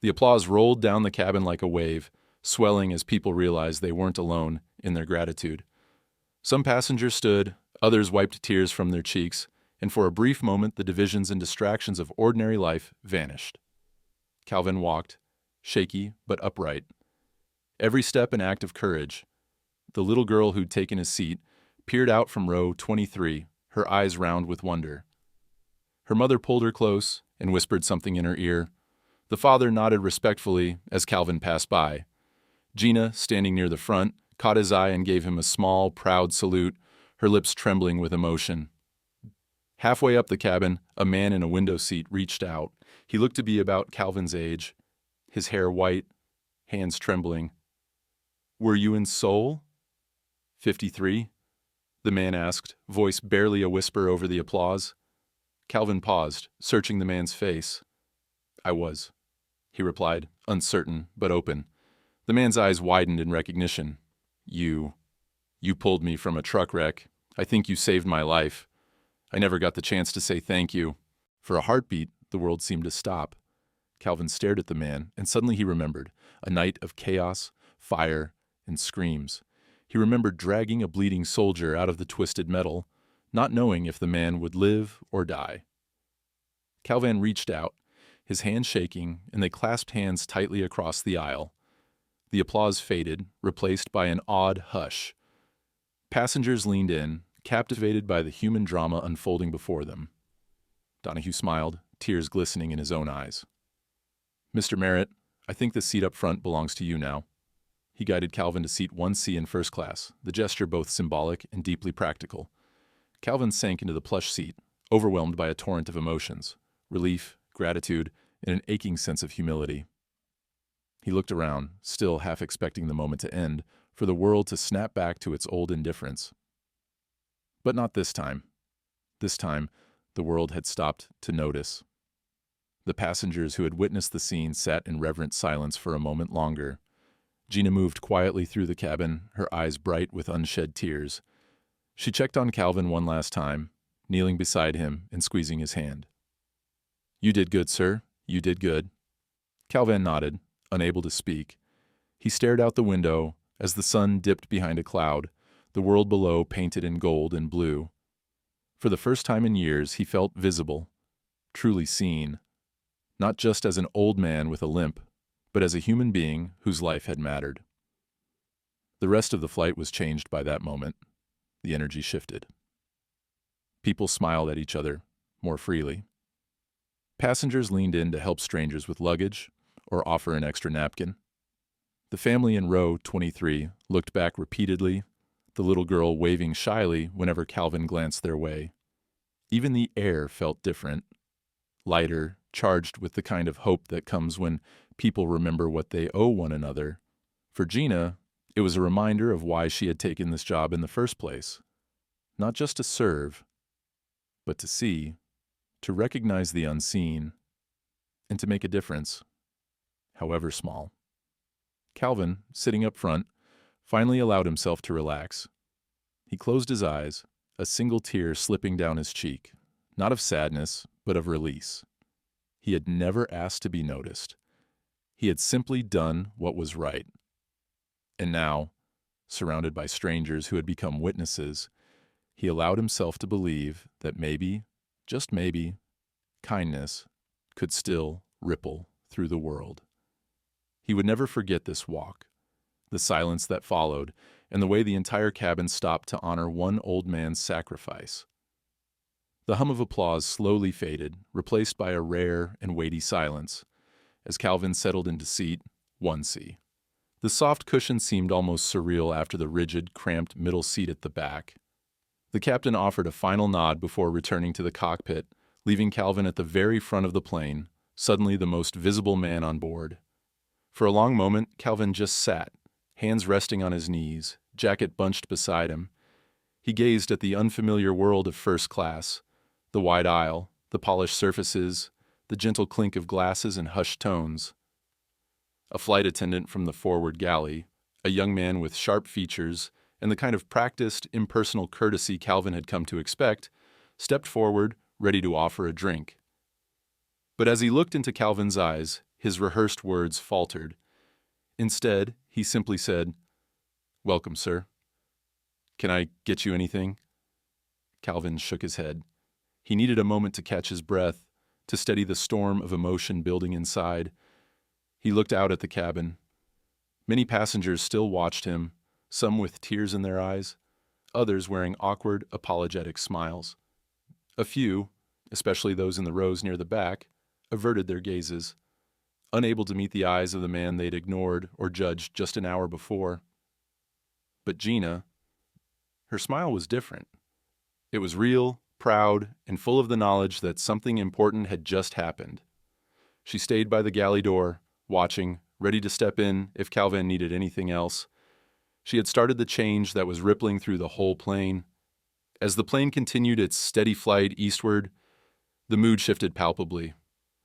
The applause rolled down the cabin like a wave, swelling as people realized they weren't alone in their gratitude. Some passengers stood, others wiped tears from their cheeks, and for a brief moment the divisions and distractions of ordinary life vanished. Calvin walked, shaky but upright. Every step an act of courage. The little girl who'd taken his seat peered out from row 23, her eyes round with wonder. Her mother pulled her close and whispered something in her ear. The father nodded respectfully as Calvin passed by. Gina, standing near the front, caught his eye and gave him a small, proud salute, her lips trembling with emotion. Halfway up the cabin, a man in a window seat reached out. He looked to be about Calvin's age, his hair white, hands trembling. "Were you in Seoul?" 53? The man asked, voice barely a whisper over the applause. Calvin paused, searching the man's face. "I was," he replied, uncertain but open. The man's eyes widened in recognition. You pulled me from a truck wreck. I think you saved my life. I never got the chance to say thank you." For a heartbeat, the world seemed to stop. Calvin stared at the man, and suddenly he remembered. A night of chaos, fire, and screams. He remembered dragging a bleeding soldier out of the twisted metal, not knowing if the man would live or die. Calvin reached out, his hand shaking, and they clasped hands tightly across the aisle. The applause faded, replaced by an awed hush. Passengers leaned in, captivated by the human drama unfolding before them. Donahue smiled, tears glistening in his own eyes. "Mr. Merritt, I think the seat up front belongs to you now." He guided Calvin to seat 1C in first class, the gesture both symbolic and deeply practical. Calvin sank into the plush seat, overwhelmed by a torrent of emotions, relief, gratitude, and an aching sense of humility. He looked around, still half expecting the moment to end, for the world to snap back to its old indifference. But not this time. This time, the world had stopped to notice. The passengers who had witnessed the scene sat in reverent silence for a moment longer. Gina moved quietly through the cabin, her eyes bright with unshed tears. She checked on Calvin one last time, kneeling beside him and squeezing his hand. "You did good, sir. You did good." Calvin nodded, unable to speak. He stared out the window as the sun dipped behind a cloud, the world below painted in gold and blue. For the first time in years, he felt visible, truly seen, not just as an old man with a limp, but as a human being whose life had mattered. The rest of the flight was changed by that moment. The energy shifted. People smiled at each other more freely. Passengers leaned in to help strangers with luggage or offer an extra napkin. The family in row 23 looked back repeatedly, the little girl waving shyly whenever Calvin glanced their way. Even the air felt different, lighter, charged with the kind of hope that comes when people remember what they owe one another. For Gina, it was a reminder of why she had taken this job in the first place. Not just to serve, but to see, to recognize the unseen, and to make a difference, however small. Calvin, sitting up front, finally allowed himself to relax. He closed his eyes, a single tear slipping down his cheek, not of sadness, but of release. He had never asked to be noticed. He had simply done what was right. And now, surrounded by strangers who had become witnesses, he allowed himself to believe that maybe, just maybe, kindness could still ripple through the world. He would never forget this walk, the silence that followed, and the way the entire cabin stopped to honor one old man's sacrifice. The hum of applause slowly faded, replaced by a rare and weighty silence, as Calvin settled into seat 1C. The soft cushion seemed almost surreal after the rigid, cramped middle seat at the back. The captain offered a final nod before returning to the cockpit, leaving Calvin at the very front of the plane, suddenly the most visible man on board. For a long moment, Calvin just sat, hands resting on his knees, jacket bunched beside him. He gazed at the unfamiliar world of first class, the wide aisle, the polished surfaces, the gentle clink of glasses and hushed tones. A flight attendant from the forward galley, a young man with sharp features and the kind of practiced, impersonal courtesy Calvin had come to expect, stepped forward, ready to offer a drink. But as he looked into Calvin's eyes, his rehearsed words faltered. Instead, he simply said, "Welcome, sir. Can I get you anything?" Calvin shook his head. He needed a moment to catch his breath, to steady the storm of emotion building inside. He looked out at the cabin. Many passengers still watched him, some with tears in their eyes, others wearing awkward, apologetic smiles. A few, especially those in the rows near the back, averted their gazes, unable to meet the eyes of the man they'd ignored or judged just an hour before. But Gina, her smile was different. It was real, proud, and full of the knowledge that something important had just happened. She stayed by the galley door, watching, ready to step in if Calvin needed anything else. She had started the change that was rippling through the whole plane. As the plane continued its steady flight eastward, the mood shifted palpably.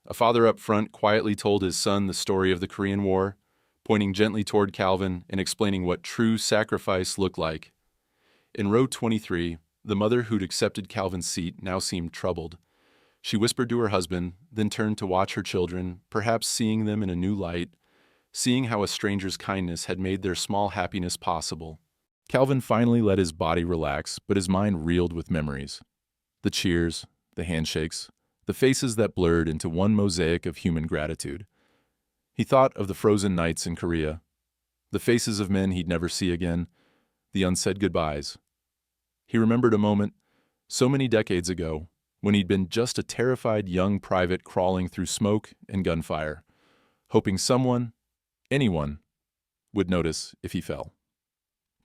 A father up front quietly told his son the story of the Korean War, pointing gently toward Calvin and explaining what true sacrifice looked like. In row 23, the mother who'd accepted Calvin's seat now seemed troubled. She whispered to her husband, then turned to watch her children, perhaps seeing them in a new light, seeing how a stranger's kindness had made their small happiness possible. Calvin finally let his body relax, but his mind reeled with memories. The cheers, the handshakes, the faces that blurred into one mosaic of human gratitude. He thought of the frozen nights in Korea, the faces of men he'd never see again, the unsaid goodbyes. He remembered a moment, so many decades ago, when he'd been just a terrified young private crawling through smoke and gunfire, hoping someone, anyone, would notice if he fell.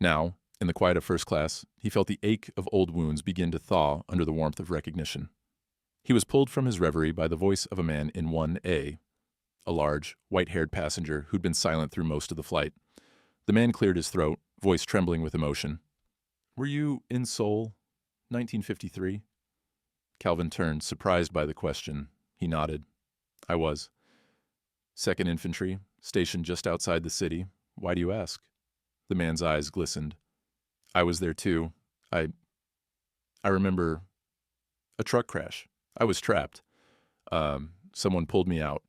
Now, in the quiet of first class, he felt the ache of old wounds begin to thaw under the warmth of recognition. He was pulled from his reverie by the voice of a man in 1A, a large, white-haired passenger who'd been silent through most of the flight. The man cleared his throat, voice trembling with emotion. "Were you in Seoul, 1953? Calvin turned, surprised by the question. He nodded. "I was. 2nd Infantry, stationed just outside the city. Why do you ask?" The man's eyes glistened. "I was there too. I remember a truck crash. I was trapped. Someone pulled me out.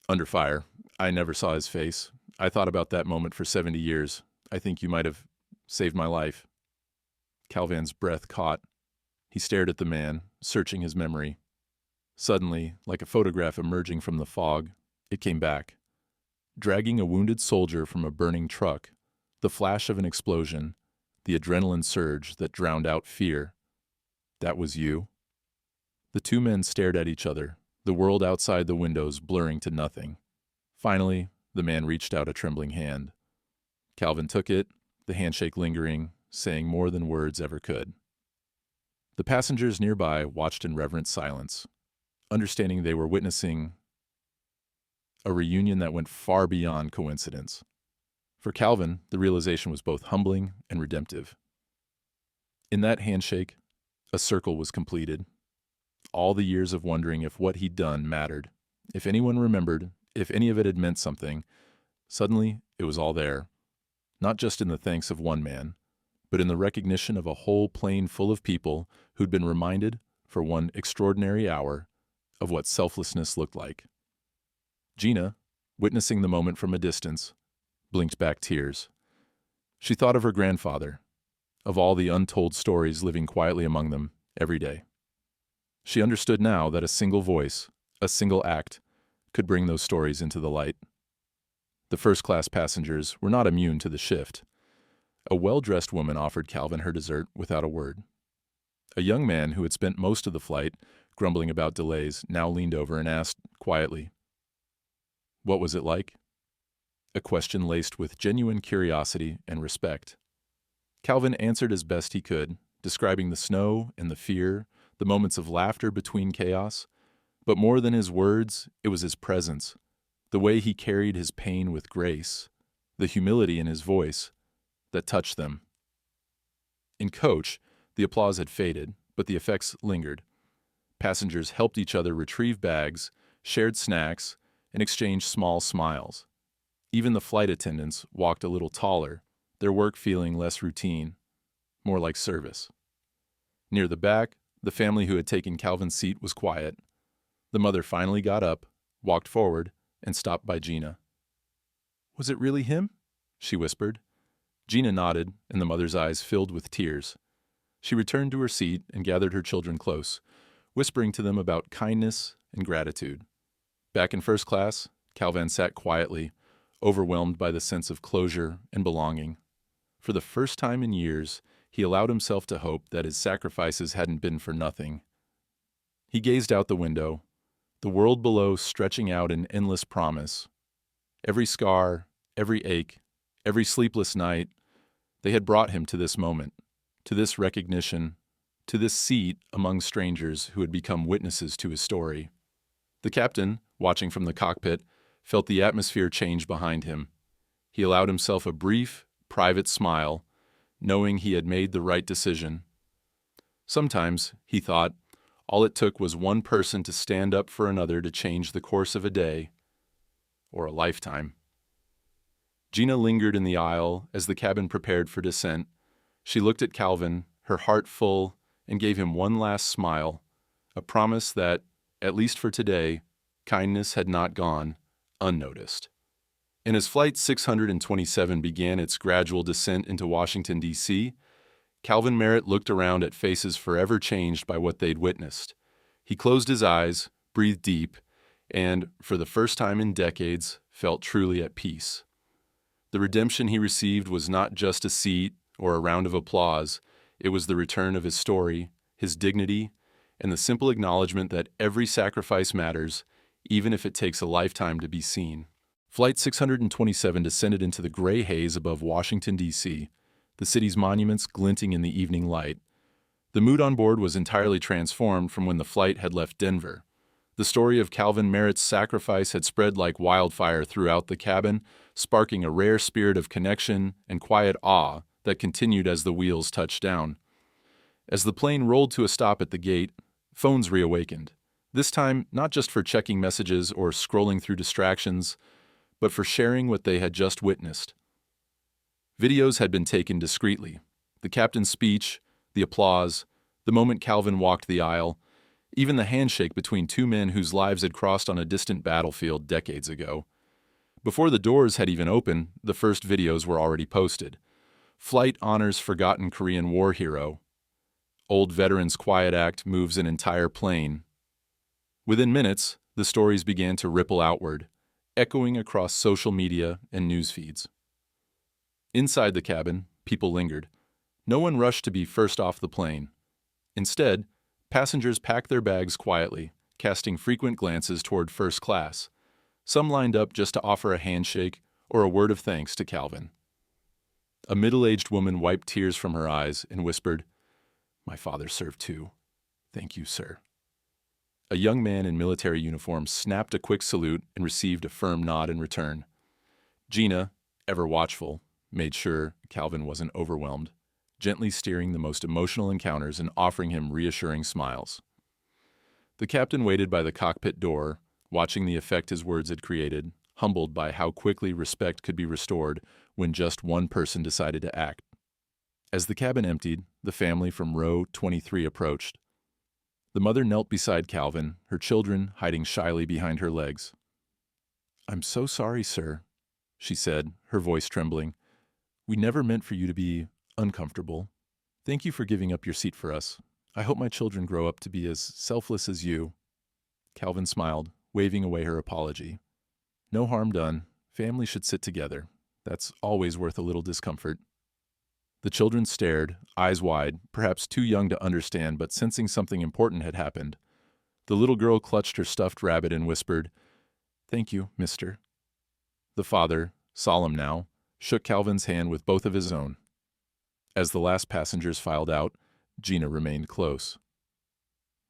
Under fire. I never saw his face. I thought about that moment for 70 years. I think you might have saved my life." Calvin's breath caught. He stared at the man, searching his memory. Suddenly, like a photograph emerging from the fog, it came back. Dragging a wounded soldier from a burning truck, the flash of an explosion, the adrenaline surge that drowned out fear. That was you? The two men stared at each other, the world outside the windows blurring to nothing. Finally, the man reached out a trembling hand. Calvin took it, the handshake lingering, saying more than words ever could. The passengers nearby watched in reverent silence, understanding they were witnessing a reunion that went far beyond coincidence. For Calvin, the realization was both humbling and redemptive. In that handshake, a circle was completed. All the years of wondering if what he'd done mattered, if anyone remembered, if any of it had meant something, suddenly it was all there. Not just in the thanks of one man, but in the recognition of a whole plane full of people who'd been reminded, for one extraordinary hour, of what selflessness looked like. Gina, witnessing the moment from a distance, blinked back tears. She thought of her grandfather, of all the untold stories living quietly among them every day. She understood now that a single voice, a single act, could bring those stories into the light. The first-class passengers were not immune to the shift. A well-dressed woman offered Calvin her dessert without a word. A young man who had spent most of the flight grumbling about delays now leaned over and asked quietly, "What was it like?" A question laced with genuine curiosity and respect. Calvin answered as best he could, describing the snow and the fear, the moments of laughter between chaos. But more than his words, it was his presence, the way he carried his pain with grace, the humility in his voice that touched them. In coach, the applause had faded, but the effects lingered. Passengers helped each other retrieve bags, shared snacks, and exchanged small smiles. Even the flight attendants walked a little taller, their work feeling less routine, more like service. Near the back, the family who had taken Calvin's seat was quiet. The mother finally got up, walked forward, and stopped by Gina. "Was it really him?" she whispered. Gina nodded, and the mother's eyes filled with tears. She returned to her seat and gathered her children close, whispering to them about kindness and gratitude. Back in first class, Calvin sat quietly, overwhelmed by the sense of closure and belonging. For the first time in years, he allowed himself to hope that his sacrifices hadn't been for nothing. He gazed out the window, the world below stretching out in endless promise. Every scar, every ache, every sleepless night, they had brought him to this moment, to this recognition, to this seat among strangers who had become witnesses to his story. The captain, watching from the cockpit, felt the atmosphere change behind him. He allowed himself a brief, private smile, knowing he had made the right decision. Sometimes, he thought, all it took was one person to stand up for another to change the course of a day or a lifetime. Gina lingered in the aisle as the cabin prepared for descent. She looked at Calvin, her heart full, and gave him one last smile, a promise that, at least for today, kindness had not gone unnoticed. And as Flight 627 began its gradual descent into Washington, D.C., Calvin Merritt looked around at faces forever changed by what they'd witnessed. He closed his eyes, breathed deep, and, for the first time in decades, felt truly at peace. The redemption he received was not just a seat or a round of applause. It was the return of his story, his dignity, and the simple acknowledgement that every sacrifice matters, even if it takes a lifetime to be seen. Flight 627 descended into the gray haze above Washington, D.C., the city's monuments glinting in the evening light. The mood on board was entirely transformed from when the flight had left Denver. The story of Calvin Merritt's sacrifice had spread like wildfire throughout the cabin, sparking a rare spirit of connection and quiet awe that continued as the wheels touched down. As the plane rolled to a stop at the gate, phones reawakened. This time, not just for checking messages or scrolling through distractions, but for sharing what they had just witnessed. Videos had been taken discreetly. The captain's speech, the applause, the moment Calvin walked the aisle, even the handshake between two men whose lives had crossed on a distant battlefield decades ago. Before the doors had even opened, the first videos were already posted. Flight honors forgotten Korean War hero. Old veteran's quiet act moves an entire plane. Within minutes, the stories began to ripple outward, echoing across social media and news feeds. Inside the cabin, people lingered. No one rushed to be first off the plane. Instead, passengers packed their bags quietly, casting frequent glances toward first class. Some lined up just to offer a handshake or a word of thanks to Calvin. A middle-aged woman wiped tears from her eyes and whispered, "My father served too. Thank you, sir." A young man in military uniform snapped a quick salute and received a firm nod in return. Gina, ever watchful, made sure Calvin wasn't overwhelmed, gently steering the most emotional encounters and offering him reassuring smiles. The captain waited by the cockpit door, watching the effect his words had created, humbled by how quickly respect could be restored when just one person decided to act. As the cabin emptied, the family from row 23 approached. The mother knelt beside Calvin, her children hiding shyly behind her legs. "I'm so sorry, sir," she said, her voice trembling. "We never meant for you to be uncomfortable. Thank you for giving up your seat for us. I hope my children grow up to be as selfless as you." Calvin smiled, waving away her apology. No harm done. Family should sit together. That's always worth a little discomfort. The children stared, eyes wide, perhaps too young to understand, but sensing something important had happened. The little girl clutched her stuffed rabbit and whispered, "Thank you, mister." The father, solemn now, shook Calvin's hand with both of his own. As the last passengers filed out, Gina remained close.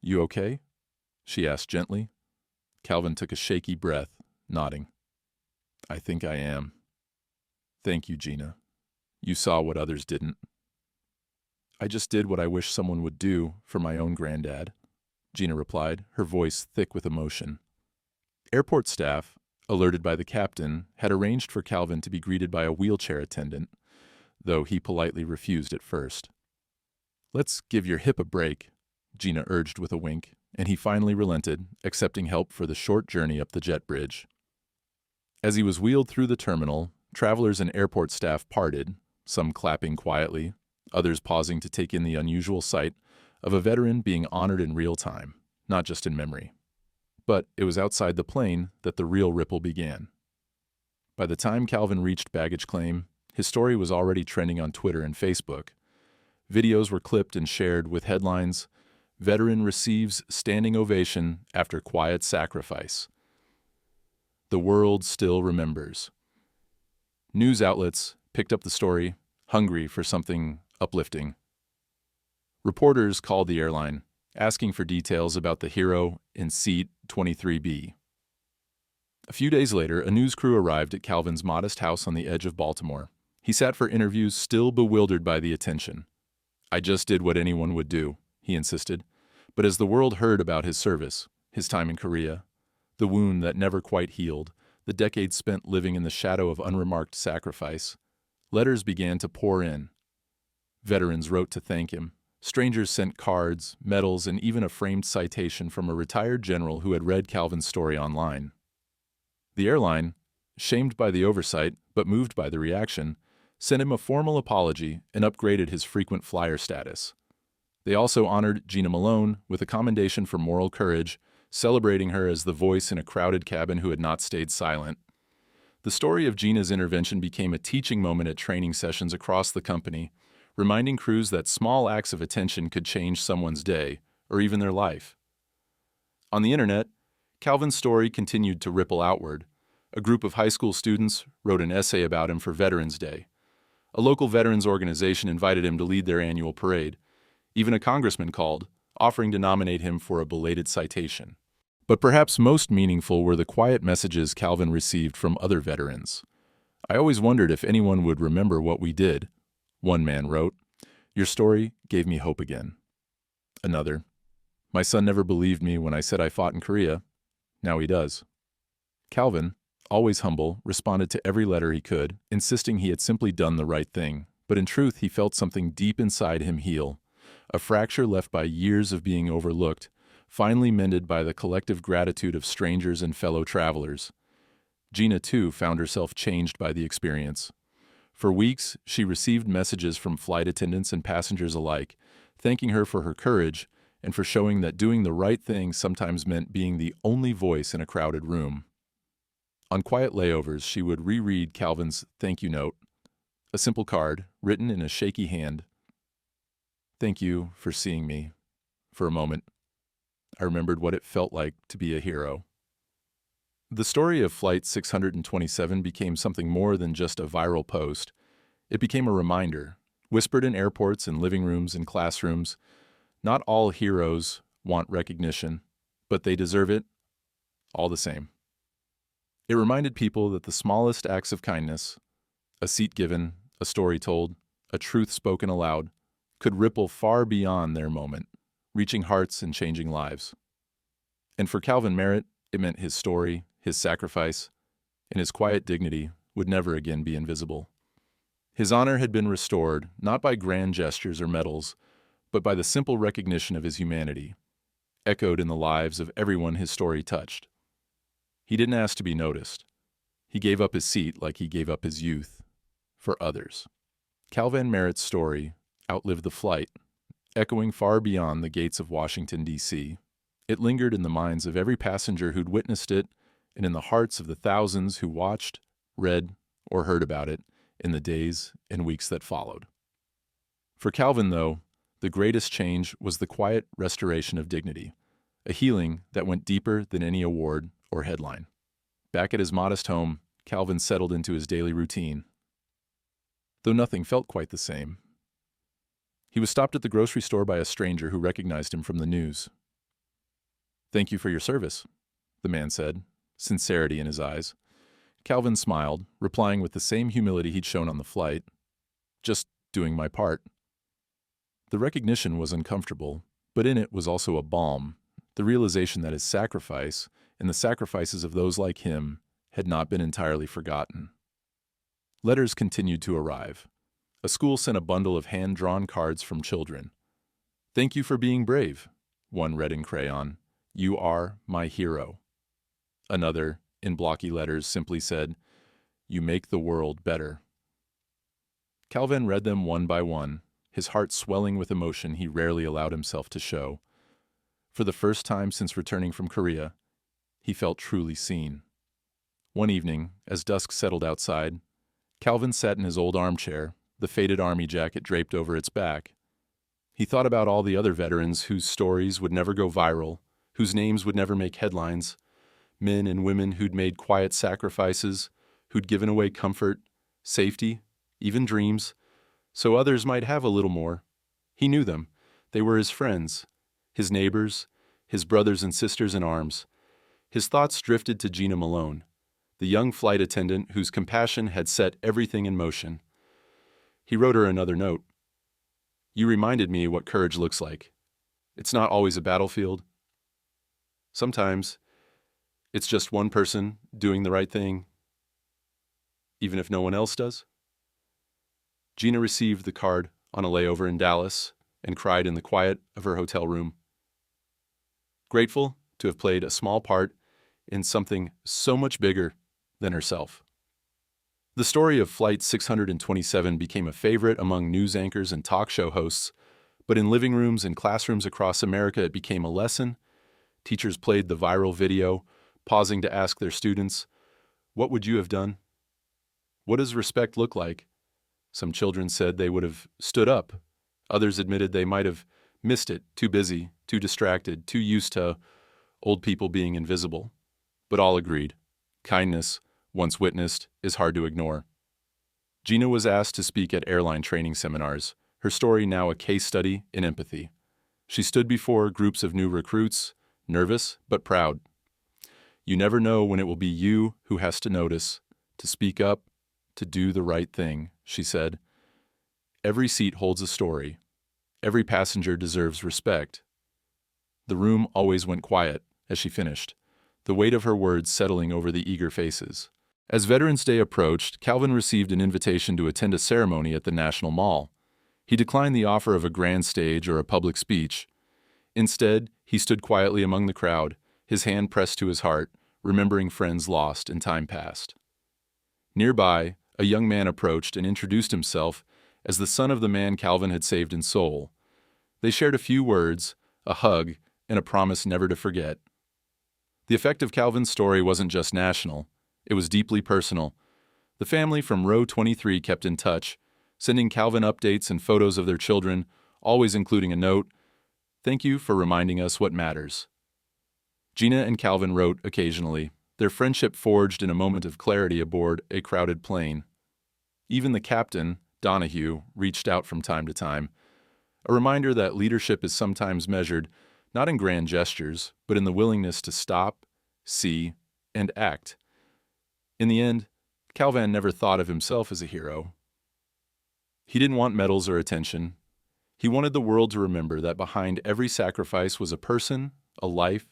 "You okay?" she asked gently. Calvin took a shaky breath, nodding. "I think I am." "Thank you, Gina. You saw what others didn't." "I just did what I wish someone would do for my own granddad," Gina replied, her voice thick with emotion. Airport staff, alerted by the captain, had arranged for Calvin to be greeted by a wheelchair attendant, though he politely refused at first. "Let's give your hip a break," Gina urged with a wink, and he finally relented, accepting help for the short journey up the jet bridge. As he was wheeled through the terminal, travelers and airport staff parted, some clapping quietly, others pausing to take in the unusual sight of a veteran being honored in real time, not just in memory. But it was outside the plane that the real ripple began. By the time Calvin reached baggage claim, his story was already trending on Twitter and Facebook. Videos were clipped and shared with headlines, "Veteran receives standing ovation after quiet sacrifice." The world still remembers. News outlets picked up the story, hungry for something uplifting. Reporters called the airline, asking for details about the hero in seat 23B. A few days later, a news crew arrived at Calvin's modest house on the edge of Baltimore. He sat for interviews, still bewildered by the attention. "I just did what anyone would do," he insisted. But as the world heard about his service, his time in Korea, the wound that never quite healed, the decades spent living in the shadow of unremarked sacrifice, letters began to pour in. Veterans wrote to thank him. Strangers sent cards, medals, and even a framed citation from a retired general who had read Calvin's story online. The airline, shamed by the oversight but moved by the reaction, sent him a formal apology and upgraded his frequent flyer status. They also honored Gina Malone with a commendation for moral courage, celebrating her as the voice in a crowded cabin who had not stayed silent. The story of Gina's intervention became a teaching moment at training sessions across the company, reminding crews that small acts of attention could change someone's day, or even their life. On the internet, Calvin's story continued to ripple outward. A group of high school students wrote an essay about him for Veterans Day. A local veterans organization invited him to lead their annual parade. Even a congressman called, offering to nominate him for a belated citation. But perhaps most meaningful were the quiet messages Calvin received from other veterans. "I always wondered if anyone would remember what we did," one man wrote. "Your story gave me hope again." Another, "My son never believed me when I said I fought in Korea. Now he does." Calvin, always humble, responded to every letter he could, insisting he had simply done the right thing. But in truth, he felt something deep inside him heal. A fracture left by years of being overlooked, finally mended by the collective gratitude of strangers and fellow travelers. Gina, too, found herself changed by the experience. For weeks, she received messages from flight attendants and passengers alike, thanking her for her courage and for showing that doing the right thing sometimes meant being the only voice in a crowded room. On quiet layovers, she would reread Calvin's thank you note, a simple card written in a shaky hand. "Thank you for seeing me. For a moment, I remembered what it felt like to be a hero." The story of Flight 627 became something more than just a viral post. It became a reminder, whispered in airports and living rooms and classrooms. Not all heroes want recognition, but they deserve it all the same. It reminded people that the smallest acts of kindness, a seat given, a story told, a truth spoken aloud, could ripple far beyond their moment, reaching hearts and changing lives. And for Calvin Merritt, it meant his story, his sacrifice, and his quiet dignity would never again be invisible. His honor had been restored, not by grand gestures or medals, but by the simple recognition of his humanity, echoed in the lives of everyone his story touched. He didn't ask to be noticed. He gave up his seat like he gave up his youth, for others. Calvin Merritt's story outlived the flight, echoing far beyond the gates of Washington, D.C. It lingered in the minds of every passenger who'd witnessed it and in the hearts of the thousands who watched, read, or heard about it in the days and weeks that followed. For Calvin, though, the greatest change was the quiet restoration of dignity, a healing that went deeper than any award or headline. Back at his modest home, Calvin settled into his daily routine, though nothing felt quite the same. He was stopped at the grocery store by a stranger who recognized him from the news. "Thank you for your service," the man said, sincerity in his eyes. Calvin smiled, replying with the same humility he'd shown on the flight. "Just doing my part." The recognition was uncomfortable, but in it was also a balm, the realization that his sacrifice and the sacrifices of those like him had not been entirely forgotten. Letters continued to arrive. A school sent a bundle of hand-drawn cards from children. "Thank you for being brave," one read in crayon. "You are my hero." Another, in blocky letters, simply said, "You make the world better." Calvin read them one by one, his heart swelling with emotion he rarely allowed himself to show. For the first time since returning from Korea, he felt truly seen. One evening, as dusk settled outside, Calvin sat in his old armchair, the faded army jacket draped over its back. He thought about all the other veterans whose stories would never go viral, whose names would never make headlines, men and women who'd made quiet sacrifices, who'd given away comfort, safety, even dreams, so others might have a little more. He knew them. They were his friends, his neighbors, his brothers and sisters in arms. His thoughts drifted to Gina Malone, the young flight attendant whose compassion had set everything in motion. He wrote her another note. "You reminded me what courage looks like. It's not always a battlefield. Sometimes it's just one person doing the right thing, even if no one else does." Gina received the card on a layover in Dallas and cried in the quiet of her hotel room. Grateful to have played a small part in something so much bigger than herself. The story of Flight 627 became a favorite among news anchors and talk show hosts, but in living rooms and classrooms across America it became a lesson. Teachers played the viral video, pausing to ask their students, "What would you have done? What does respect look like?" Some children said they would have stood up. Others admitted they might have missed it, too busy, too distracted, too used to old people being invisible. But all agreed. Kindness, once witnessed, is hard to ignore. Gina was asked to speak at airline training seminars, her story now a case study in empathy. She stood before groups of new recruits, nervous but proud. "You never know when it will be you who has to notice, to speak up, to do the right thing," she said. "Every seat holds a story. Every passenger deserves respect." The room always went quiet as she finished, the weight of her words settling over the eager faces. As Veterans Day approached, Calvin received an invitation to attend a ceremony at the National Mall. He declined the offer of a grand stage or a public speech. Instead, he stood quietly among the crowd, his hand pressed to his heart, remembering friends lost in time past. Nearby, a young man approached and introduced himself as the son of the man Calvin had saved in Seoul. They shared a few words, a hug, and a promise never to forget. The effect of Calvin's story wasn't just national, it was deeply personal. The family from row 23 kept in touch, sending Calvin updates and photos of their children, always including a note, "Thank you for reminding us what matters." Gina and Calvin wrote occasionally, their friendship forged in a moment of clarity aboard a crowded plane. Even the captain, Donahue, reached out from time to time, a reminder that leadership is sometimes measured not in grand gestures, but in the willingness to stop, see, and act. In the end, Calvin never thought of himself as a hero. He didn't want medals or attention. He wanted the world to remember that behind every sacrifice was a person, a life,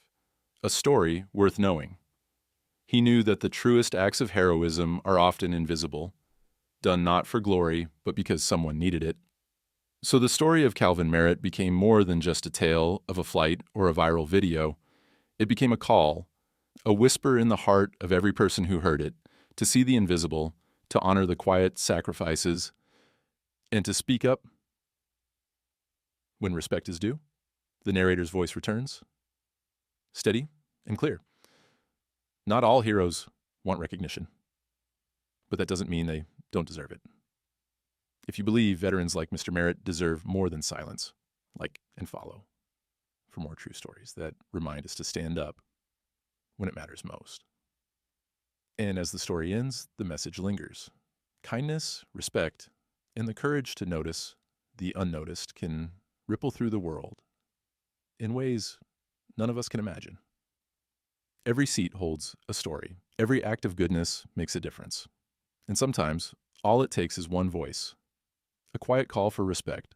a story worth knowing. He knew that the truest acts of heroism are often invisible, done not for glory, but because someone needed it. So the story of Calvin Merritt became more than just a tale of a flight or a viral video. It became a call, a whisper in the heart of every person who heard it, to see the invisible, to honor the quiet sacrifices, and to speak up when respect is due. The narrator's voice returns. steady and clear. Not all heroes want recognition, but that doesn't mean they don't deserve it. If you believe veterans like Mr. Merritt deserve more than silence, like and follow for more true stories that remind us to stand up when it matters most. And as the story ends, the message lingers. Kindness, respect, and the courage to notice the unnoticed can ripple through the world in ways none of us can imagine. Every seat holds a story. Every act of goodness makes a difference. And sometimes all it takes is one voice, a quiet call for respect,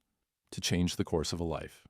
to change the course of a life.